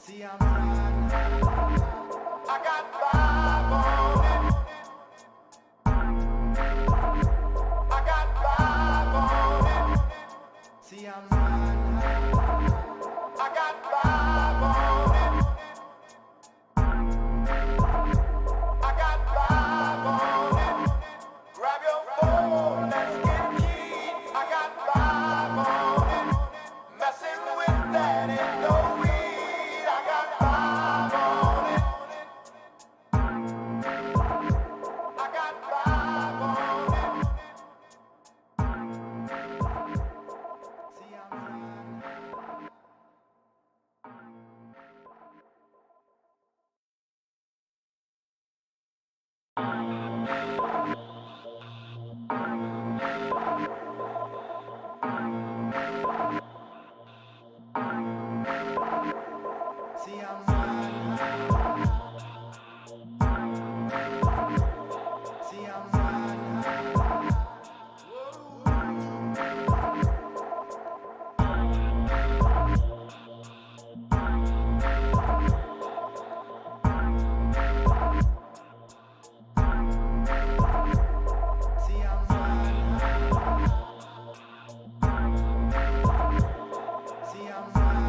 See, I'm riding high. I got five on it. I got five on it. See, I'm riding high. I got five on it. I got five on it. Grab your phone, let's get keyed. I got five on it. Messing with that in the weed. I got five on it. I got five on it. See, I'm riding high. See, I'm riding high. See, I'm riding high. See, I'm riding high. See, I'm riding high.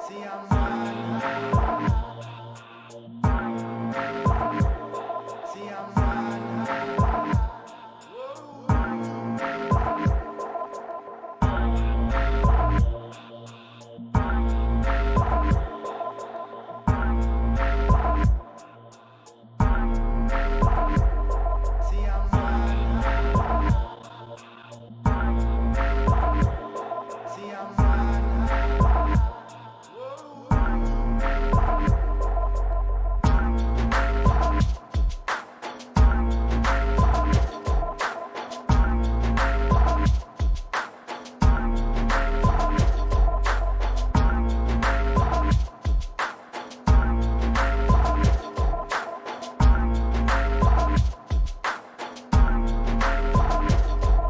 See, I'm riding high. See, I'm riding high. See, I'm riding high. See, I'm riding high.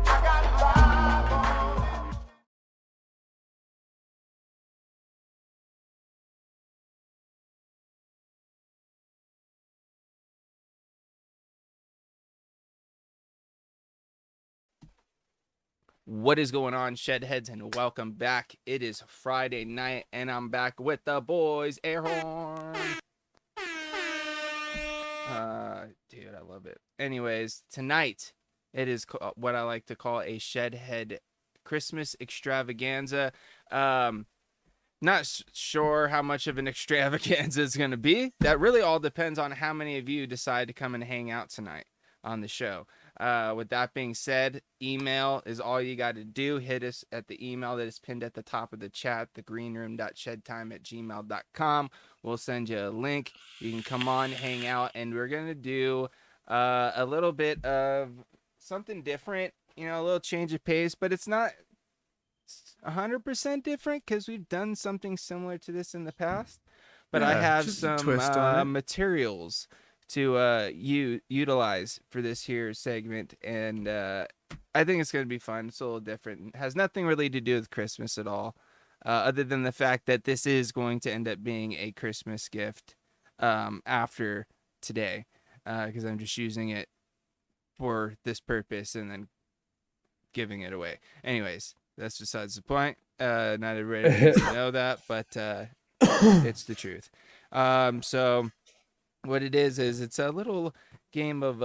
I got five on it. What is going on, Shedheads, and welcome back. It is Friday night, and I'm back with the boys. Air horn. Dude, I love it. Anyways, tonight it is what I like to call a Shedhead Christmas Extravaganza. Not sure how much of an extravaganza it's going to be. That really all depends on how many of you decide to come and hang out tonight on the show. With that being said, email is all you got to do. Hit us at the email that is pinned at the top of the chat, thegreenroom.shedtime@gmail.com. We'll send you a link. You can come on, hang out, and we're going to do a little bit of something different, you know, a little change of pace, but it's not 100% different because we've done something similar to this in the past. But I have just a some twist on it. materials to utilize for this here segment, and I think it's going to be fun. It's a little different. It has nothing really to do with Christmas at all, other than the fact that this is going to end up being a Christmas gift after today, because I'm just using it for this purpose and then giving it away. Anyways, that's besides the point. Not everybody needs to know that, but it's the truth. So what it is it's a little game of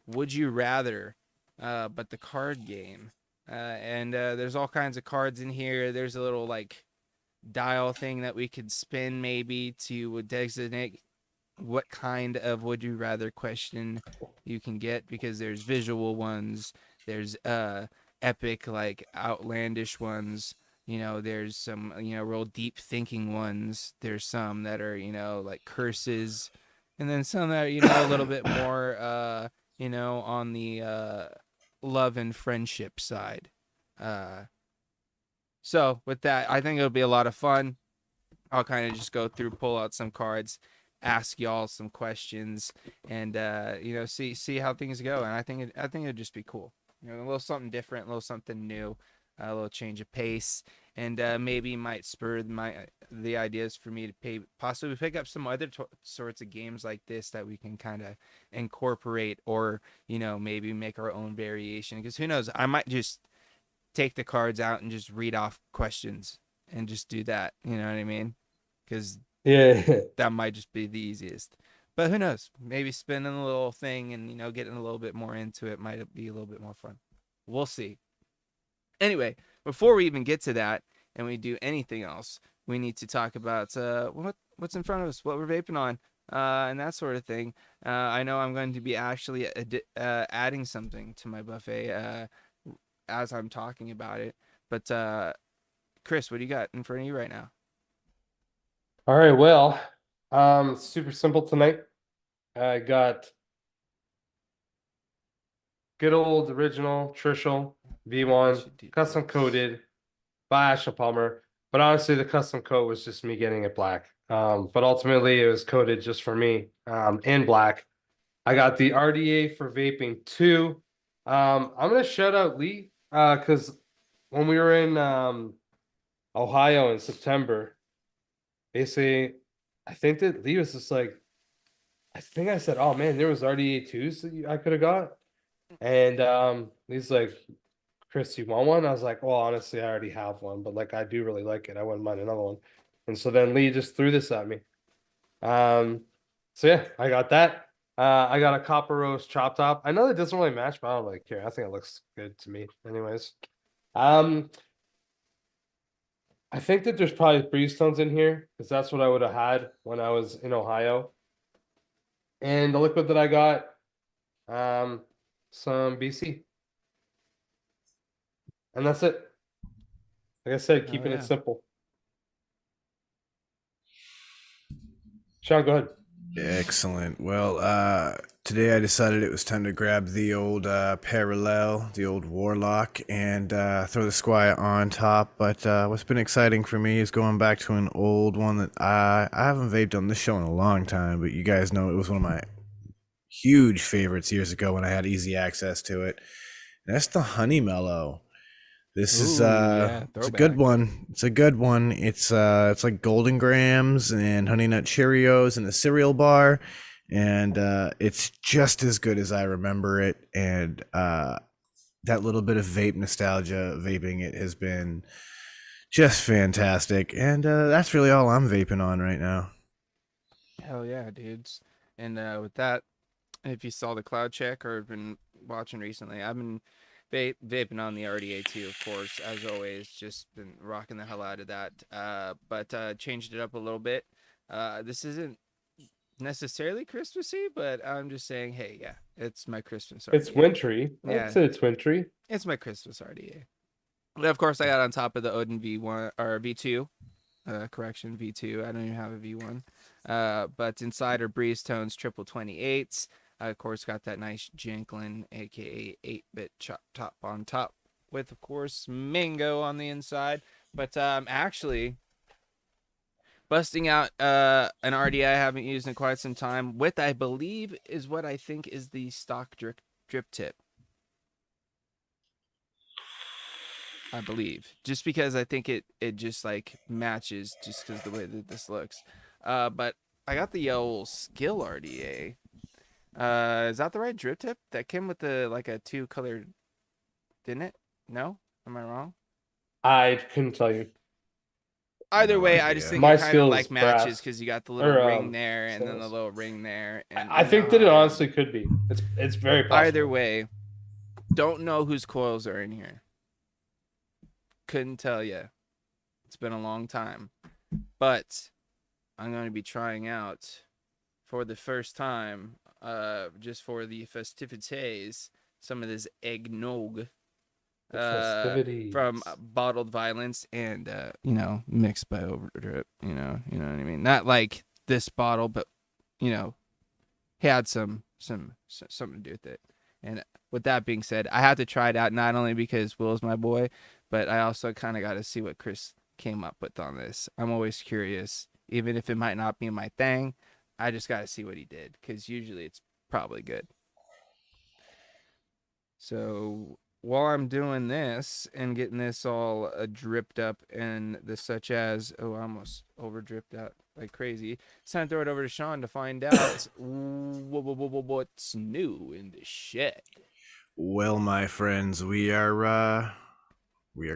Would You Rather, but the card game. And there's all kinds of cards in here. There's a little like dial thing that we could spin maybe to designate what kind of would you rather question you can get, because there's visual ones, there's epic, like outlandish ones, there's some, real deep thinking ones, there's some that are, like curses, and then some that are, a little bit more on the love and friendship side. So with that, I think it'll be a lot of fun. I'll kind of just go through, pull out some cards, ask y'all some questions, and see how things go. And I think it'd just be cool. A little something different, a little something new, a little change of pace, and maybe might spur the ideas for me to possibly pick up some other sorts of games like this that we can kind of incorporate, or maybe make our own variation. Because who knows, I might just take the cards out and just read off questions and just do that. You know what I mean? Because that might just be the easiest. But who knows? Maybe spinning a little thing and, getting a little bit more into it might be a little bit more fun. We'll see. Anyway, before we even get to that and we do anything else, we need to talk about what's in front of us, what we're vaping on, and that sort of thing. I know I'm going to be actually adding something to my buffet as I'm talking about it. But Chris, what do you got in front of you right now? All right, well, super simple tonight. I got good old original Trishul V1 custom coated by Ashley Palmer, but honestly the custom coat was just me getting it black. But ultimately it was coated just for me in black. I got the RDA for vaping 2. I'm gonna shout out Lee because when we were in Ohio in September, basically I think that Lee was just like, I think I said, oh man, there was RDA 2s that I could have got. And he's like, Chris, you want one? I was like, well, honestly, I already have one, but like I do really like it. I wouldn't mind another one. And so then Lee just threw this at me. So yeah, I got that. I got a copper roast chop top. I know that doesn't really match, but I don't really care. I think it looks good to me, anyways. I think that there's probably breeze tones in here because that's what I would have had when I was in Ohio. And the liquid that I got, some BC. And that's it. Like I said, keeping it simple. Sean, go ahead. Excellent. Well, today I decided it was time to grab the old Parallel, the old Warlock, and throw the Squire on top. But what's been exciting for me is going back to an old one that I haven't vaped on this show in a long time, but you guys know it was one of my huge favorites years ago when I had easy access to it. And that's the Honey Mellow. This is it's a good one. It's a good one. It's like Golden Grams and Honey Nut Cheerios in a cereal bar, and it's just as good as I remember it. And that little bit of vape nostalgia, vaping it has been just fantastic. And that's really all I'm vaping on right now. Hell yeah, dudes. And with that, if you saw the cloud check or have been watching recently, I've been vaping on the RDA 2, of course, as always. Just been rocking the hell out of that. But changed it up a little bit. This isn't necessarily Christmassy, but I'm just saying, hey, yeah, it's my Christmas RDA. It's wintry. Yeah. I'd say it's wintry. It's my Christmas RDA. And of course, I got on top of the Odin V1 or V2. Correction, V2. I don't even have a V1. But inside are Breeze Tones triple 28s. Of course, got that nice Janklin, aka 8-bit chop top on top, with of course mango on the inside. But actually busting out an RDA I haven't used in quite some time, with I believe is what I think is the stock drip tip. I believe, just because I think it just like matches, just because the way that this looks. But I got the old Skill RDA. Is that the right drip tip? That came with the like a 2-color, didn't it? No? Am I wrong? I couldn't tell you. Either way, I just think My it kind of skills like matches brass. because you got the little ring Or, there and then the skills. little ring there. And I think that it honestly could be. It's very possible. either way, don't know whose coils are in here. Couldn't tell you. It's been a long time. But I'm going to be trying out for the first time just for the festivities, some of this eggnog The festivities. from Bottled Violence and you know, mixed by Overdrip. You know what I mean. Not like this bottle, but you know, had something to do with it. And with that being said, I have to try it out not only because Will's my boy, but I also kind of got to see what Chris came up with on this. I'm always curious, even if it might not be my thing. I just got to see what he did because usually it's probably good. So while I'm doing this and getting this all dripped up and the such as, oh, I almost over dripped out like crazy. It's time to throw it over to Sean to find out what's new in the shed. Well, my friends, we are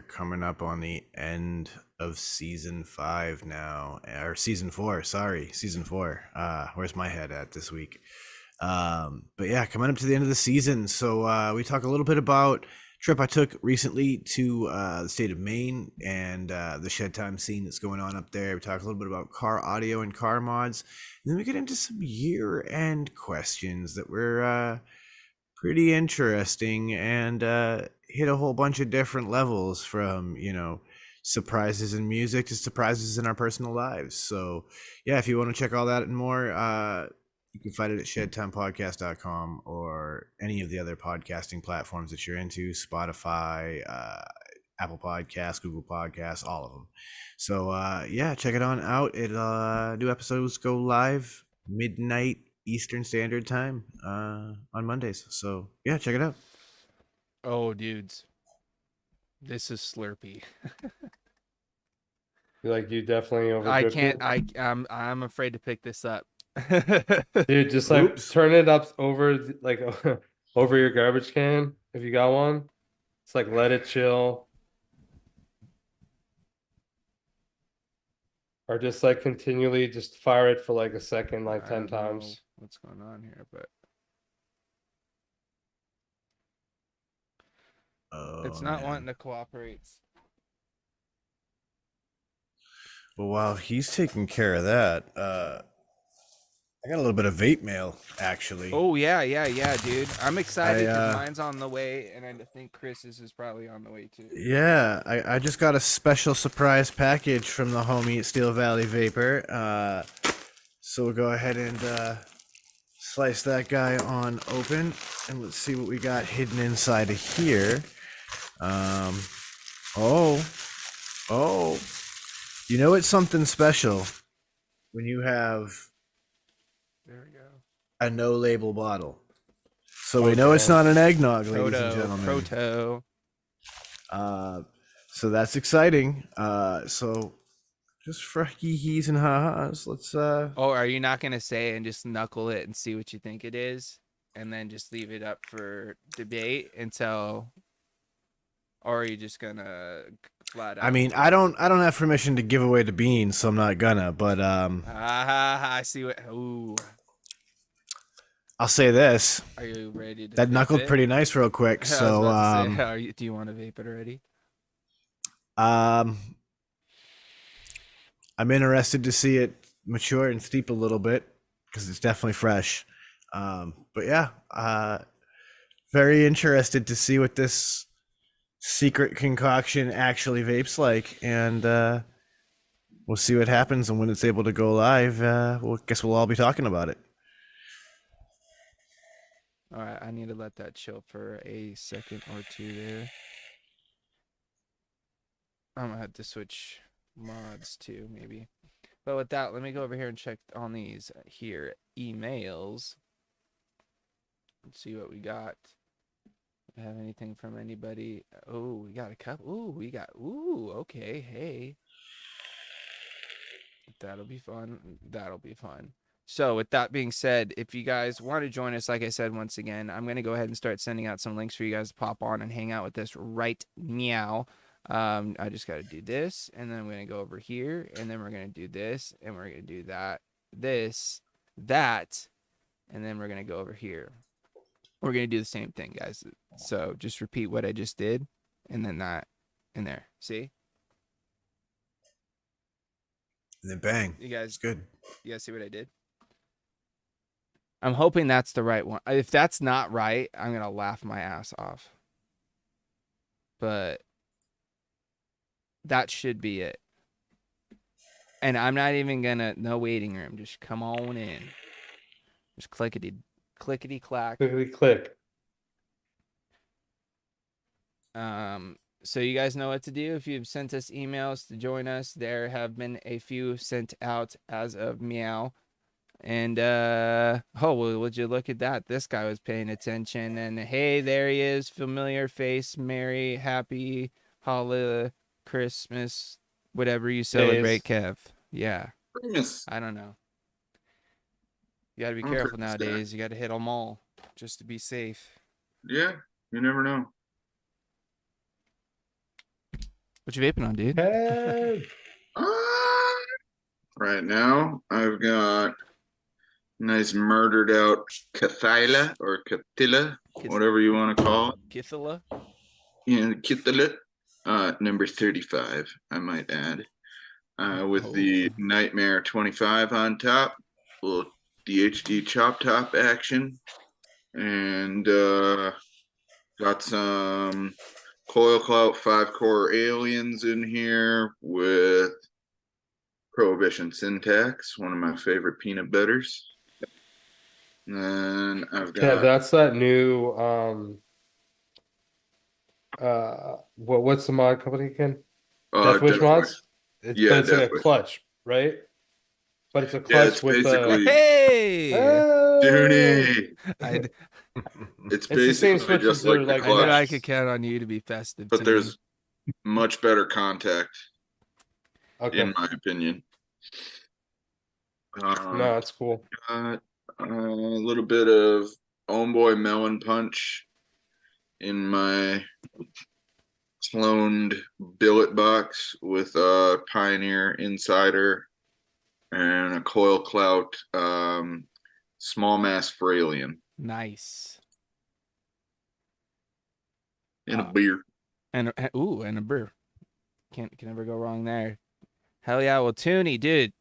coming up on the end of season 5 now, or season 4. Sorry, season 4. Where's my head at this week? But yeah, coming up to the end of the season. So we talk a little bit about a trip I took recently to the state of Maine and the shed time scene that's going on up there. We talk a little bit about car audio and car mods, and then we get into some year-end questions that were pretty interesting and hit a whole bunch of different levels, from, you know, surprises in music to surprises in our personal lives. So yeah, if you want to check all that and more, you can find it at shedtimepodcast.com or any of the other podcasting platforms that you're into, Spotify, Apple Podcasts, Google Podcasts, all of them. So yeah, check it on out. New episodes go live midnight Eastern Standard Time on Mondays. So yeah, check it out. Oh, dudes, this is Slurpee. Like, you definitely I overdripped can't. it? I'm afraid to pick this up. Dude, just like Oops. turn it up over like over your garbage can if you got one. It's like, let it chill. Or just like continually just fire it for like a second, like I 10 don't know times. what's going on here, but it's not Man. wanting to cooperate. Well, while he's taking care of that, I got a little bit of vape mail, actually. Oh yeah, dude. I'm excited because I, mine's on the way, and I think Chris's is probably on the way too. Yeah, I just got a special surprise package from the homie at Steel Valley Vapor. So we'll go ahead and slice that guy on open, and let's see what we got hidden inside of here. Oh, you know it's something special when you have There we go. a no-label bottle. So we know it's not an eggnog, ladies and gentlemen. Proto. So that's exciting. So just for hee-hees and ha-has, let's Oh, are you not gonna say and just knuckle it and see what you think it is, and then just leave it up for debate until, or are you just gonna flat out? I mean, I don't have permission to give away the beans, so I'm not gonna, but I see what. Ooh, I'll say this. are you ready to? That vape knuckled it? pretty nice real quick. I was So about to say, do you want to vape it already? I'm interested to see it mature and steep a little bit because it's definitely fresh. But yeah, very interested to see what this secret concoction actually vapes like, and we'll see what happens. And when it's able to go live, well, guess we'll all be talking about it. All right, I need to let that chill for a second or two there. I'm gonna have to switch mods too, maybe. But with that, let me go over here and check on these here emails. Let's see what we got. Have anything from anybody? Oh, we got a couple. Ooh, okay, hey. That'll be fun. So with that being said, if you guys want to join us, like I said, once again, I'm going to go ahead and start sending out some links for you guys to pop on and hang out with us right now. I just got to do this, and then I'm going to go over here, and then we're going to do this, and we're going to do that, that, and then we're going to go over here. We're going to do the same thing, guys. So just repeat what I just did, and then that, and there. See? And then bang. You guys, It's good. you guys see what I did? I'm hoping that's the right one. If that's not right, I'm gonna laugh my ass off. But that should be it. And I'm not even gonna no waiting room. Just come on in. Just clickety clack. Quickly click. So you guys know what to do. If you've sent us emails to join us, there have been a few sent out as of meow. And oh, well, would you look at that? This guy was paying attention. And hey, there he is, familiar face. Merry, happy, holiday, Christmas, whatever you celebrate, Kev. Yeah, Famous. I don't know. You gotta be I'm careful Christmas guy. nowadays. You gotta hit them all just to be safe. Yeah, you never know. What you vaping on, dude? Hey. Right now, I've got nice murdered out Cathila or Catilla, whatever you want to call it. Kithila? Yeah, Catilla, number 35, I might add. With the Nightmare 25 on top, little DHD chop top action, and got some Coil Clout 5-core aliens in here with Prohibition Syntax, one of my favorite peanut butters. And then I've Yeah, got that's that new what's the mod company again? Death Wish Death mods? Wish. But it's in Death a Wish. clutch, right? But it's a Yeah, clutch it's with basically Hey! Dooney. I It's the same basically switches just that like are the like knew I clutch, could count on you to be festive. but to there's me. much better contact, Okay. in my opinion. No, it's cool. Got a little bit of Homeboy Melon Punch in my cloned billet box with a Pioneer Insider and a Coil Clout small mass Fralian Nice. in a beer. And a brew. Can never go wrong there. Hell yeah. Well, Toonie, dude,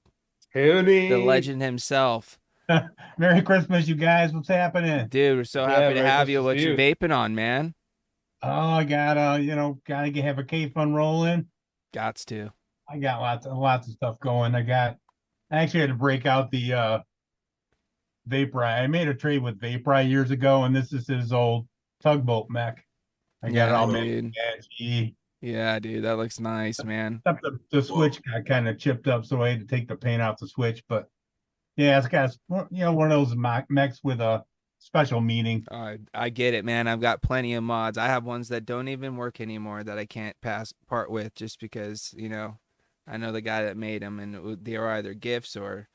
Tony. the legend himself. Merry Christmas, you guys. What's happening? Dude, we're so Yeah, happy to Merry have you. Christmas What to you you. vaping on, man? Oh, I gotta, have a K fun rolling. Gots to. I got lots of stuff going. I actually had to break out the Vape. I made a trade with Vape years ago, and this is his old tugboat mech. I got it all dude. made. Yeah, dude, that looks nice, man. Except the switch got kind of chipped up, so I had to take the paint off the switch. But yeah, it's got one of those mechs with a special meaning. I get it, man. I've got plenty of mods. I have ones that don't even work anymore that I can't part with just because, I know the guy that made them, and they are either gifts or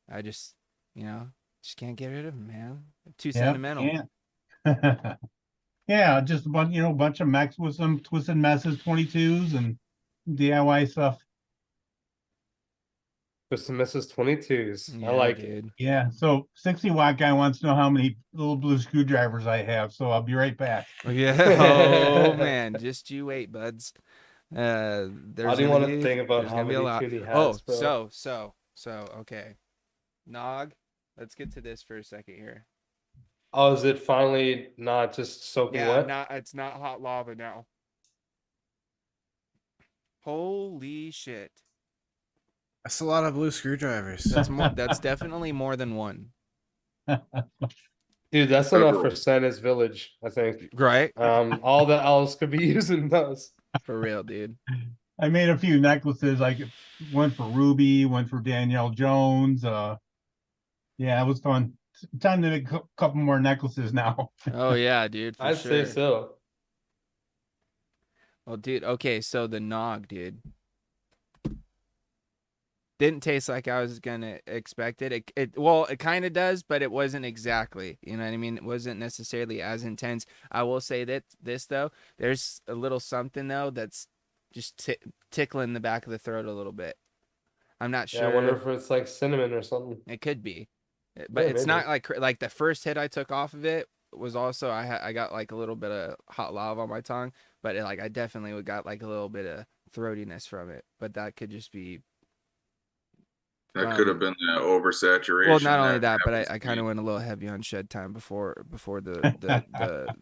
I just can't get rid of them, man. They're too sentimental. Yeah. Yeah, just a bunch of mechs with some twisted messes, 22s, and DIY stuff. With some Mrs. 22s. Yeah, I like it. dude. Yeah, so 60-watt guy wants to know how many little blue screwdrivers I have, so I'll be right back. Yeah. Oh man, just you wait, buds. There's I do gonna want be- to think about there's how gonna be many a lot. Tootie has, bro. So okay. Nog, let's get to this for a second here. Oh, is it finally not just soaking wet? It's not hot lava now. Holy shit. That's a lot of blue screwdrivers. That's definitely more than one. Dude, that's enough for Santa's Village, I think. Right? All that else could be using those. For real, dude. I made a few necklaces, like one for Ruby, one for Danielle Jones. Yeah, it was fun. Time to make a couple more necklaces now. Oh yeah, dude. For I'd sure. say so. Well, dude, okay, so the Nog, dude. Didn't taste like I was gonna expect it. It kind of does, but it wasn't exactly. You know what I mean? It wasn't necessarily as intense. I will say that this though, there's a little something though that's just tickling the back of the throat a little bit. I'm not sure. Yeah, I wonder if it's like cinnamon or something. It could be, but Yeah, it's maybe. not like the first hit I took off of it was also I got like a little bit of hot lava on my tongue, but I definitely got like a little bit of throatiness from it. But that could just be That could have been the oversaturation. Well, not only that, but happens I to kind of me. went a little heavy on shed time before the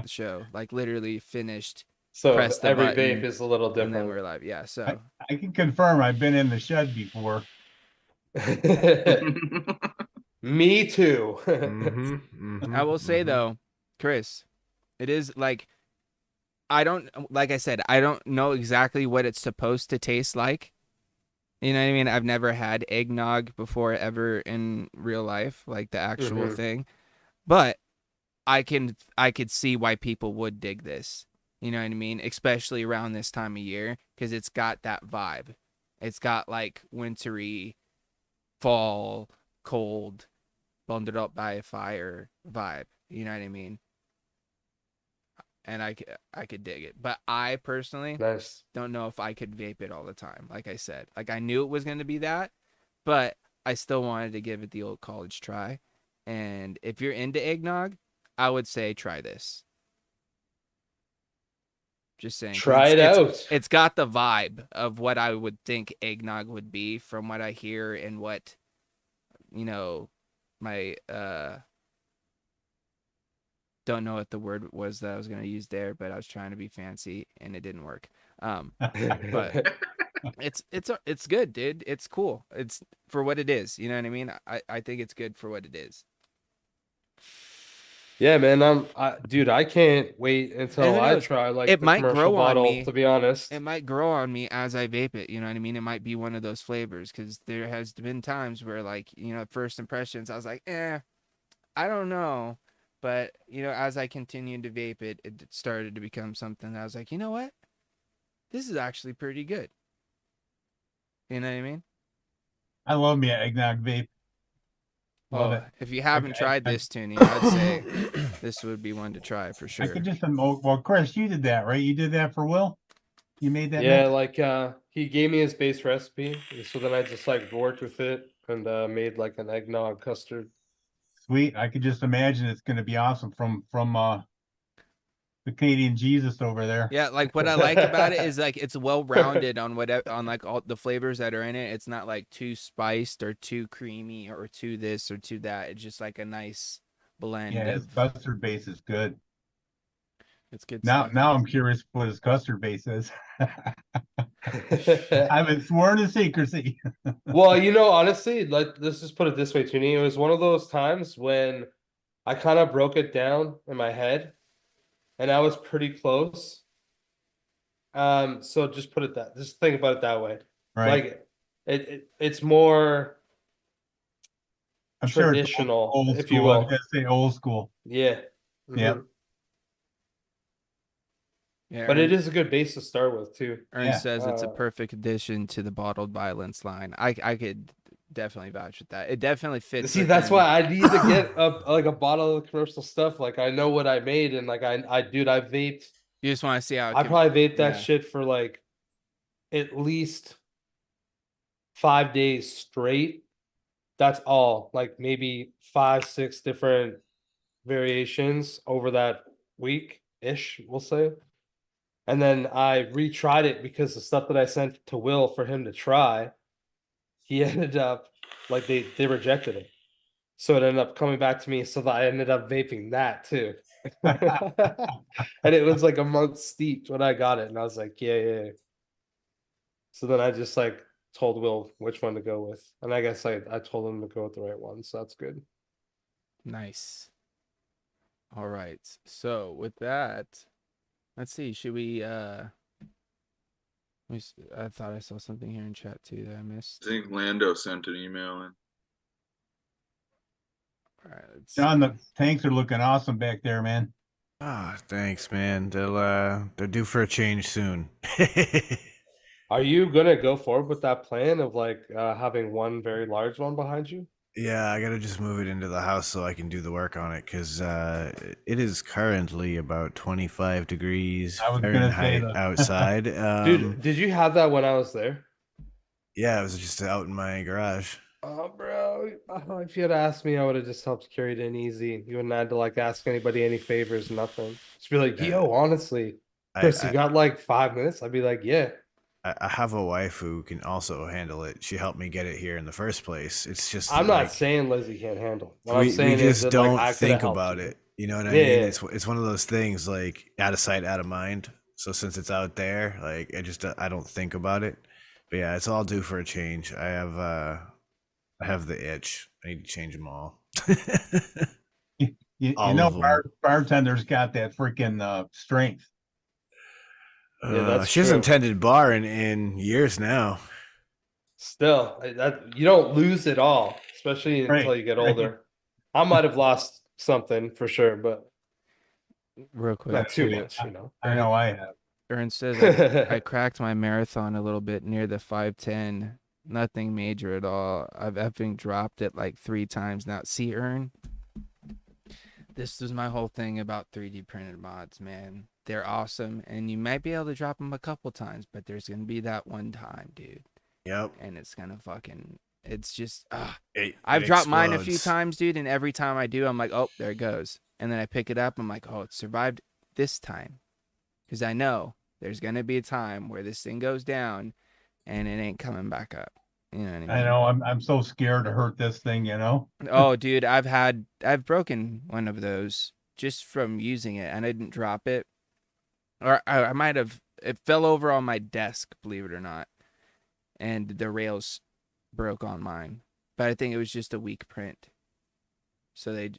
show. Like literally finished, So press the every button, vape is a little and then different. we're live. Yeah, so I can confirm I've been in the shed before. Me too. I will say though, Chris, it is like like I said, I don't know exactly what it's supposed to taste like. You know what I mean? I've never had eggnog before ever in real life, like the actual thing. But I could see why people would dig this. You know what I mean? Especially around this time of year, because it's got that vibe. It's got like wintry, fall, cold, bundled up by a fire vibe. You know what I mean? And I could dig it. But I personally Nice. don't know if I could vape it all the time. Like I said, like I knew it was going to be that, but I still wanted to give it the old college try. And if you're into eggnog, I would say try this. Just saying. 'Cause Try it out. It's got the vibe of what I would think eggnog would be from what I hear and what, you know, my, don't know what the word was that I was going to use there, but I was trying to be fancy and it didn't work. But it's good, dude. It's cool. It's for what it is. You know what I mean? I think it's good for what it is. Yeah, man. Dude, I can't wait until who I knows? try like It the might commercial grow on bottle, me. to be honest. It might grow on me as I vape it. You know what I mean? It might be one of those flavors because there has been times where, like, you know, first impressions, I was like, I don't know. But, you know, as I continued to vape it, it started to become something that I was like, you know what? This is actually pretty good. You know what I mean? I love me an eggnog vape. Love it. If you haven't I- tried I- this, Toonie, I'd say this would be one to try for I sure. could just well, Chris, you did that, right? You did that for Will? You made that Yeah, mix? like he gave me his base recipe, so then I just like worked with it and made like an eggnog custard. Sweet. I could just imagine it's gonna be awesome from the Canadian Jesus over there. Yeah, like what I like about it is like it's well rounded on on like all the flavors that are in it. It's not like too spiced or too creamy or too this or too that. It's just like a nice blend Yeah, his of. custard base is good. It's good Now stuff. I'm curious what his custard base is. I've been sworn to secrecy. Well, you know, honestly, let's just put it this way, Toonie. It was one of those times when I kind of broke it down in my head, and I was pretty close. So just just think about it that way. Right. Like it's more I'm sure it's traditional, old if you school. I was will. gonna say old school. Yeah. Yep. Mhm. Yeah, But it is a good base to start with too. Ern Yeah. says it's a perfect addition to the bottled violence line. I could definitely vouch with that. It definitely fits. See, that's within- why I need to get like a bottle of commercial stuff. Like I know what I made, and like I vaped. You just want to see how it I can- probably vaped that yeah. shit for like at least 5 days straight. That's all. Like maybe 5-6 different variations over that week ish, we'll say. And then I retried it because the stuff that I sent to Will for him to try, he ended up like they rejected it. So it ended up coming back to me, so that I ended up vaping that too. And it was like a month steeped when I got it, and I was like, yeah. So then I just like told Will which one to go with, and I guess I told him to go with the right one, so that's good. Nice. All right. So with that, let's see. Should we? I thought I saw something here in chat too that I missed. I think Lando sent an email in. All right. Let's John, see. the tanks are looking awesome back there, man. Ah, thanks, man. They're due for a change soon. Are you gonna go forward with that plan of like having one very large one behind you? Yeah, I gotta just move it into the house so I can do the work on it because it is currently about 25 degrees I was gonna say Fahrenheit that. outside. Dude, did you have that when I was there? Yeah, it was just out in my garage. Oh, bro. If you had asked me, I would have just helped carry it in easy. You wouldn't have to like ask anybody any favors, nothing. Just be like, yo, honestly, Chris, you got like 5 minutes? I'd be like, yeah. I have a wife who can also handle it. She helped me get it here in the first place. It's just I'm like not saying Lizzie can't handle. What I'm we saying is just that like don't I could have think helped about you. it. You know what I Yeah, mean? yeah. It's one of those things like out of sight, out of mind. So since it's out there, like I don't think about it. But yeah, it's all due for a change. I have the itch. I need to change them all. You All know, of them. bartender's got that freaking strength. Yeah, that's She hasn't true. tended bar in years now. Still, that you don't lose it all, especially until Right, you get right. older. I might have lost something for sure, but Real quick, not too too. much, you know. I know I have. Ern says I cracked my marathon a little bit near the 5:10. Nothing major at all. I've effing dropped it like 3 times now. See, Ern, this was my whole thing about 3D printed mods, man. They're awesome, and you might be able to drop them a couple times, but there's gonna be that one time, dude, Yep. and it's gonna fucking. It's just I've dropped mine a few times, dude, and every time I do, I'm like, oh, there it goes, and then I pick it up. I'm like, oh, it survived this time. Because I know there's going to be a time where this thing goes down and it ain't coming back up. You know what I mean? I know I'm so scared to hurt this thing, you know. Oh, dude, I've broken one of those just from using it, and I didn't drop it. Or I might have, it fell over on my desk, believe it or not. And the rails broke on mine. But I think it was just a weak print. So they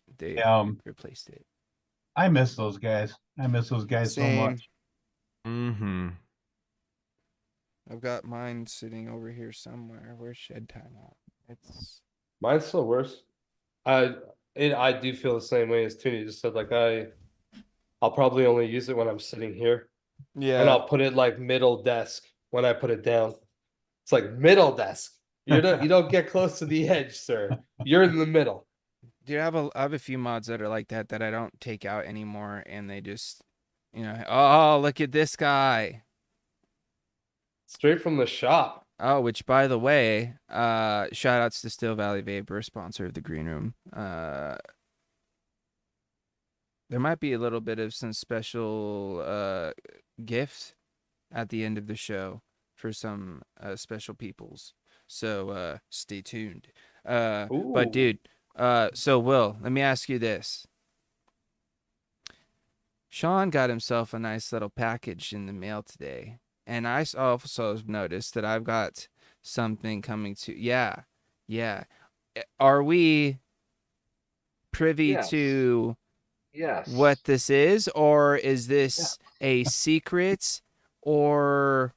replaced it. I miss those guys. I miss those guys so Same. much. Mm-hmm. I've got mine sitting over here somewhere. Where's Shed Time at? It's Mine's still worse. I do feel the same way as Toonie just said. Like I'll probably only use it when I'm sitting here, and I'll put it like middle desk when I put it down. It's like middle desk. You don't get close to the edge, sir. You're in the middle. Dude, I have a few mods that are like that I don't take out anymore, and they just, oh, look at this guy. Straight from the shop. Oh, which by the way, shout outs to Still Valley Vape, sponsor of the Green Room. There might be a little bit of some special gifts at the end of the show for some special peoples. So stay tuned. But dude, so Will, let me ask you this. Sean got himself a nice little package in the mail today. And I also noticed that I've got something coming to. Yeah. Are we privy to what this is? Or is this a secret? Or.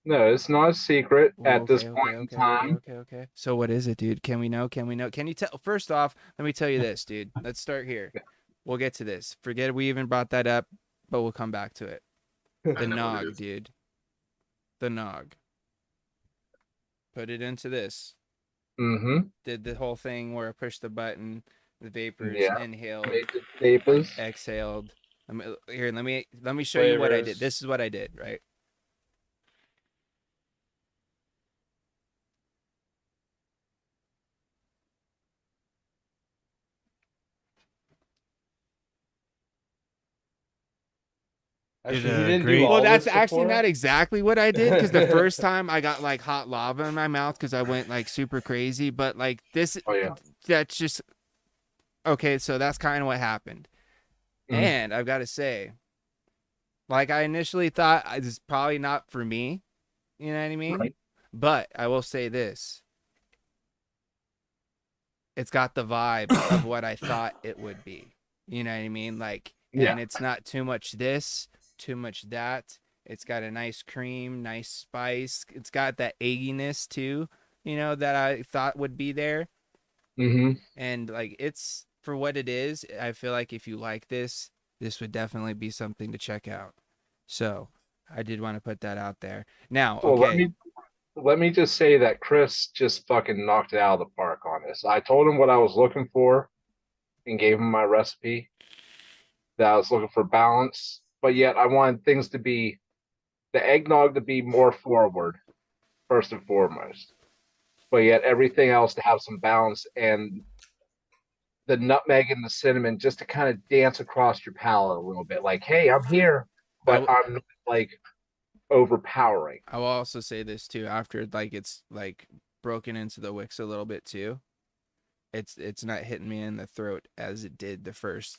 No, it's not a secret at this point in time. Okay. So what is it, dude? Can we know? Can you tell? First off, let me tell you this, dude. Let's start here. We'll get to this. Forget we even brought that up, but we'll come back to it. The nog, dude. The nog. Put it into this. Mm-hmm. Did the whole thing where I pushed the button, the vapors inhaled, vapors. exhaled. Let me show you what I did. This is what I did, right? Actually, he didn't do all Well, that's this actually before. not exactly what I did, because the first time I got like hot lava in my mouth because I went like super crazy. But like this, that's just okay. So that's kind of what happened. And I've got to say, like I initially thought it's probably not for me. You know what I mean? Right. But I will say this. It's got the vibe of what I thought it would be. You know what I mean? Like, and it's not too much this, too much that. It's got a nice cream, nice spice. It's got that egginess too, that I thought would be there. Mm-hmm. And like, it's for what it is. I feel like if you like this would definitely be something to check out. So I did want to put that out there. Now, okay. Well, let me just say that Chris just fucking knocked it out of the park on this. I told him what I was looking for and gave him my recipe. That I was looking for balance, but yet I wanted things to be, the eggnog to be more forward, first and foremost, but yet everything else to have some balance, and the nutmeg and the cinnamon just to kind of dance across your palate a little bit. Like, hey, I'm here, but I'm like overpowering. I will also say this too. After like it's like broken into the wicks a little bit too, it's not hitting me in the throat as it did the first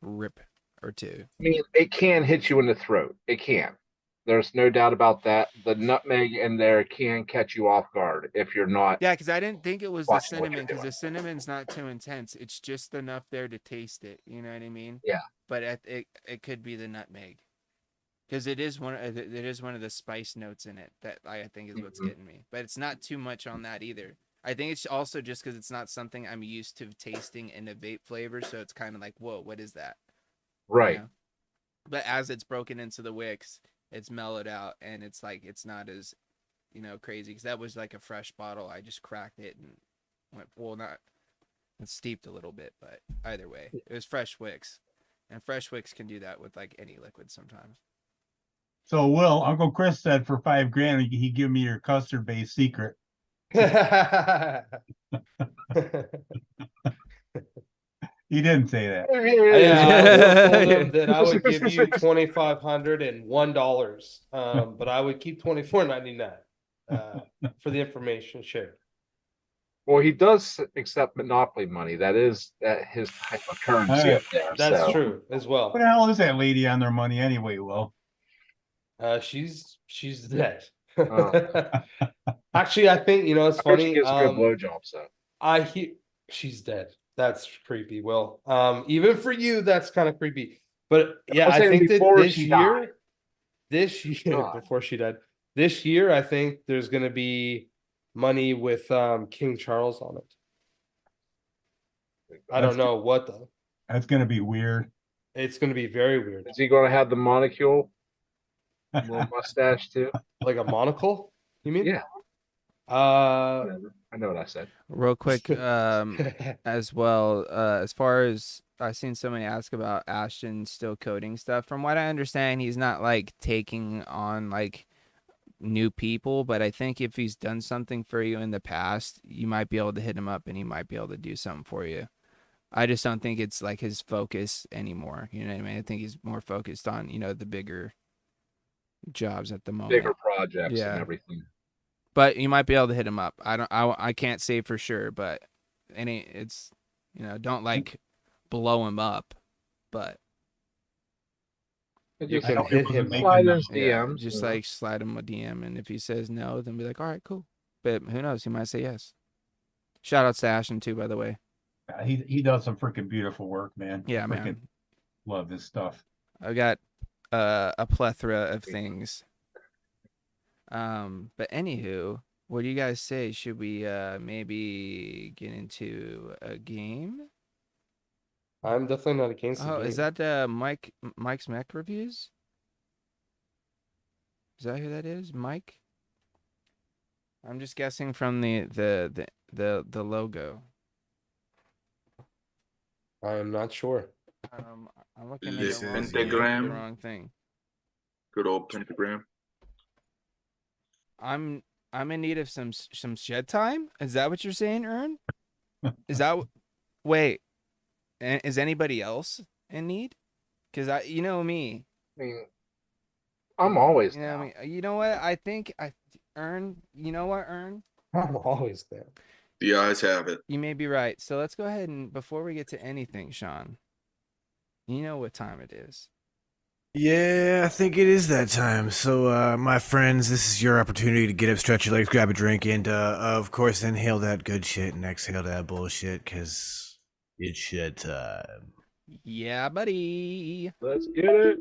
rip or two. I mean, it can hit you in the throat. It can. There's no doubt about that. The nutmeg in there can catch you off guard if you're not. Yeah, because I didn't think it was the Watching what you're cinnamon, because doing. the cinnamon's not too intense. It's just enough there to taste it. You know what I mean? Yeah. But it could be the nutmeg, because it is one of the spice notes in it that I think is what's getting me. But it's not too much on that either. I think it's also just because it's not something I'm used to tasting in a vape flavor, so it's kind of like, whoa, what is that? Right. You know? But as it's broken into the wicks, it's mellowed out, and it's like it's not as, crazy, because that was like a fresh bottle. I just cracked it and went, it's steeped a little bit, but either way, it was fresh wicks, and fresh wicks can do that with like any liquid sometimes. So, Will, Uncle Chris said for $5,000 he give me your custard-based secret. He didn't say that. I told him that I would give you $2,501, but I would keep $24.99 for the information shared. Well, he does accept monopoly money. That is his type of currency up there. That's so. true as well. What the hell is that lady on their money anyway, Will? She's dead. Actually, I think it's funny. She gives good blowjobs, so. She's dead. That's creepy, Will. Even for you, that's kind of creepy. But yeah, I think that this year, before she died, this year, I think there's gonna be money with King Charles on it. I don't know what though. That's gonna be weird. It's gonna be very weird. Is he gonna have the monocule? Little mustache too? Like a monocle? You mean? Yeah. Whatever. I know what I said. Real quick, as well, as far as I've seen somebody ask about Ashton still coding stuff. From what I understand, he's not like taking on like new people, but I think if he's done something for you in the past, you might be able to hit him up and he might be able to do something for you. I just don't think it's like his focus anymore. You know what I mean? I think he's more focused on, the bigger jobs at the moment. Bigger projects and everything. But you might be able to hit him up. I can't say for sure, but don't like blow him up, but you can hit him. Slide his DM. Just like slide him a DM, and if he says no, then be like, all right, cool. But who knows? He might say yes. Shout out to Ashton too, by the way. He does some freaking beautiful work, man. Yeah, man. Love his stuff. I got a plethora of things. But anywho, what do you guys say? Should we maybe get into a game? I'm definitely not against it. Oh, is that Mike's Mech Reviews? Is that who that is? Mike? I'm just guessing from the logo. I am not sure. I'm looking at Is the it wrong, pentagram? the wrong thing. Good old pentagram. I'm in need of some shed time. Is that what you're saying, Ern? Is that wait? Is anybody else in need? Because you know me. I mean, I'm always down. You know what? I think Ern. You know what, Ern? I'm always there. The eyes have it. You may be right. So let's go ahead and before we get to anything, Sean, you know what time it is. Yeah, I think it is that time. So, my friends, this is your opportunity to get up, stretch your legs, grab a drink, and, of course, inhale that good shit and exhale that bullshit, because it's shit time. Yeah, buddy. Let's get it.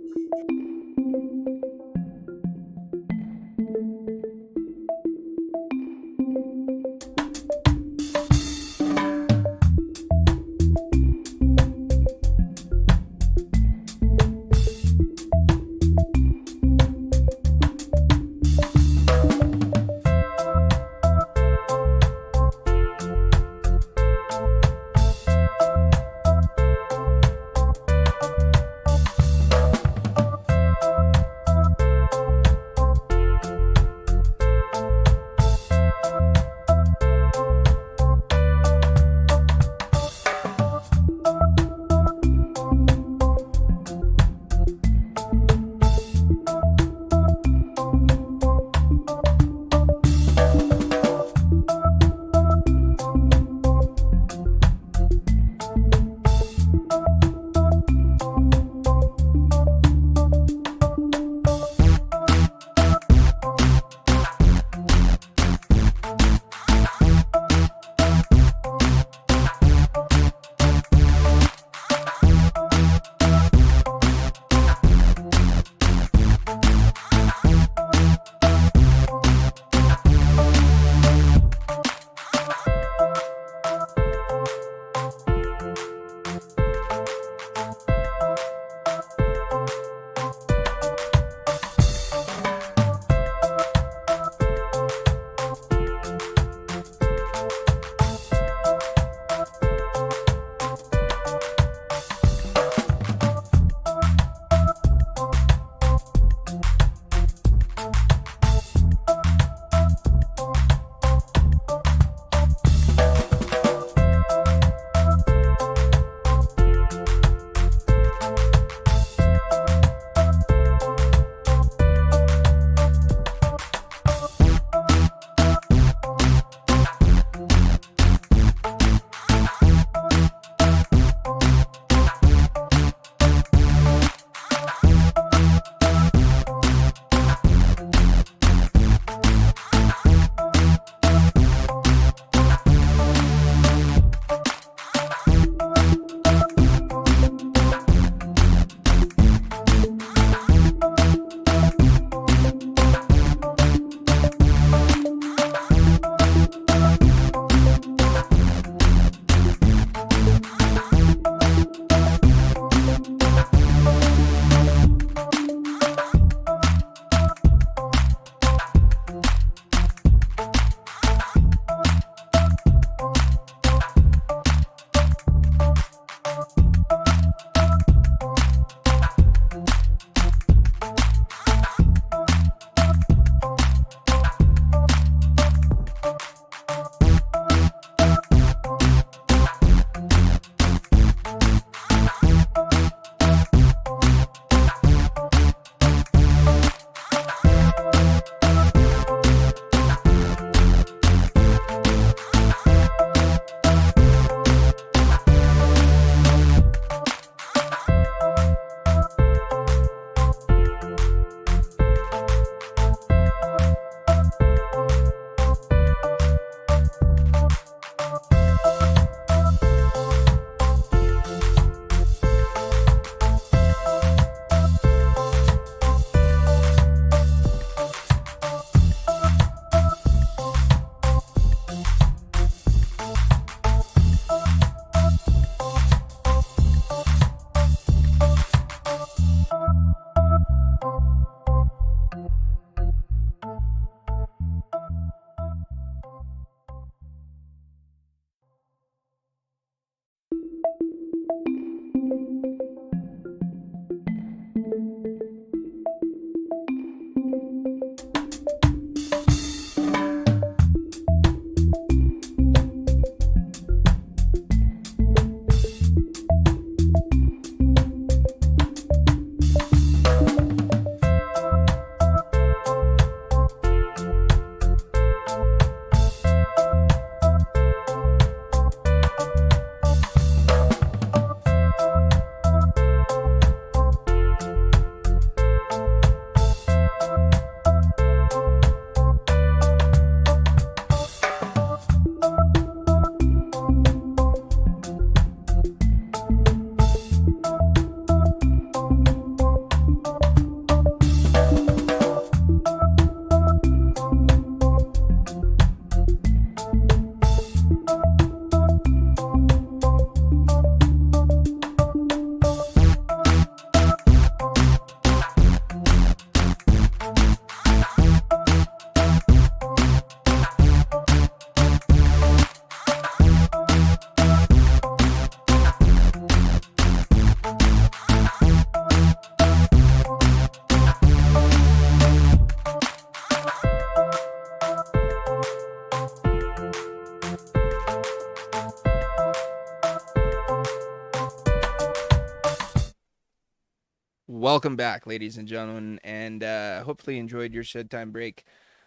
Welcome back, ladies and gentlemen, and hopefully enjoyed your shed time break.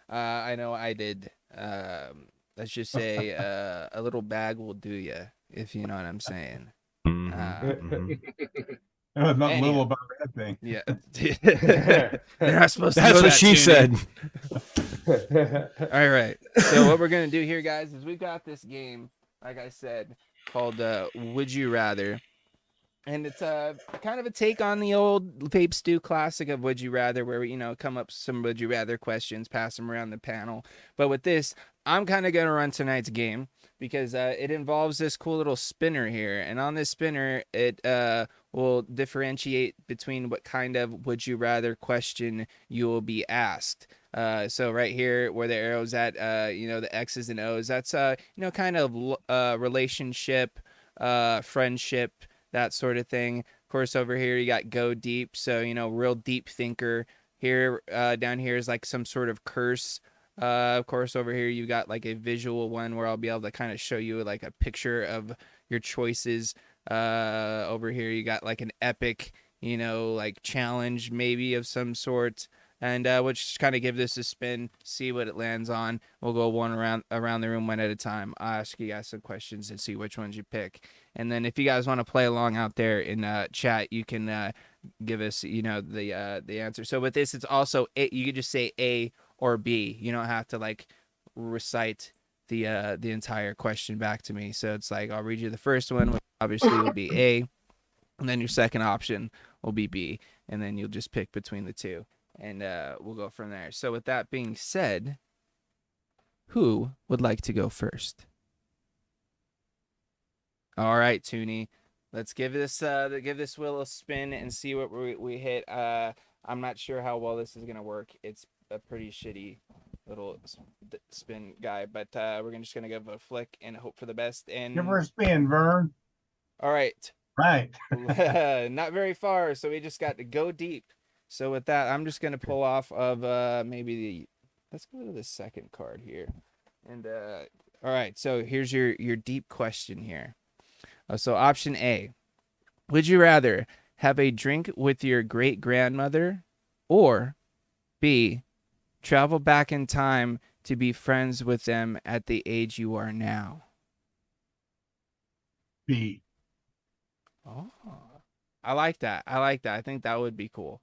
I know I did. Let's just say a little bag will do you, if you know what I'm saying. There was nothing little Anyhow. about that thing. Yeah. You're not supposed to That's know what that, she Toonie. said. All right. So what we're gonna do here, guys, is we've got this game, like I said, called Would You Rather. And it's kind of a take on the old Vape Stew classic of Would You Rather, where we, come up with some Would You Rather questions, pass them around the panel. But with this, I'm kind of going to run tonight's game because it involves this cool little spinner here. And on this spinner, it will differentiate between what kind of Would You Rather question you will be asked. So right here where the arrow's at, the X's and O's, that's, kind of relationship, friendship, that sort of thing. Of course, over here you got go deep, so real deep thinker. Here, down here is like some sort of curse. Of course, over here you got like a visual one where I'll be able to kind of show you like a picture of your choices. Over here you got like an epic, like challenge maybe of some sort. And we'll just kind of give this a spin, see what it lands on. We'll go one around the room one at a time. I'll ask you guys some questions and see which ones you pick. And then if you guys want to play along out there in chat, you can give us, the answer. So with this, it's also you can just say A or B. You don't have to like recite the entire question back to me. So it's like I'll read you the first one, which obviously will be A, and then your second option will be B, and then you'll just pick between the two. And we'll go from there. So with that being said, who would like to go first? All right, Toonie. Let's give this wheel a spin and see what we hit. I'm not sure how well this is gonna work. It's a pretty shitty little spin guy, but we're just gonna give it a flick and hope for the best. And Give her a spin, Vern. all right. Right. Not very far, so we just got to go deep. So with that, I'm just gonna pull off of let's go to the second card here. And all right, so here's your deep question here. So option A, would you rather have a drink with your great grandmother, or B, travel back in time to be friends with them at the age you are now? B. Oh, I like that. I think that would be cool.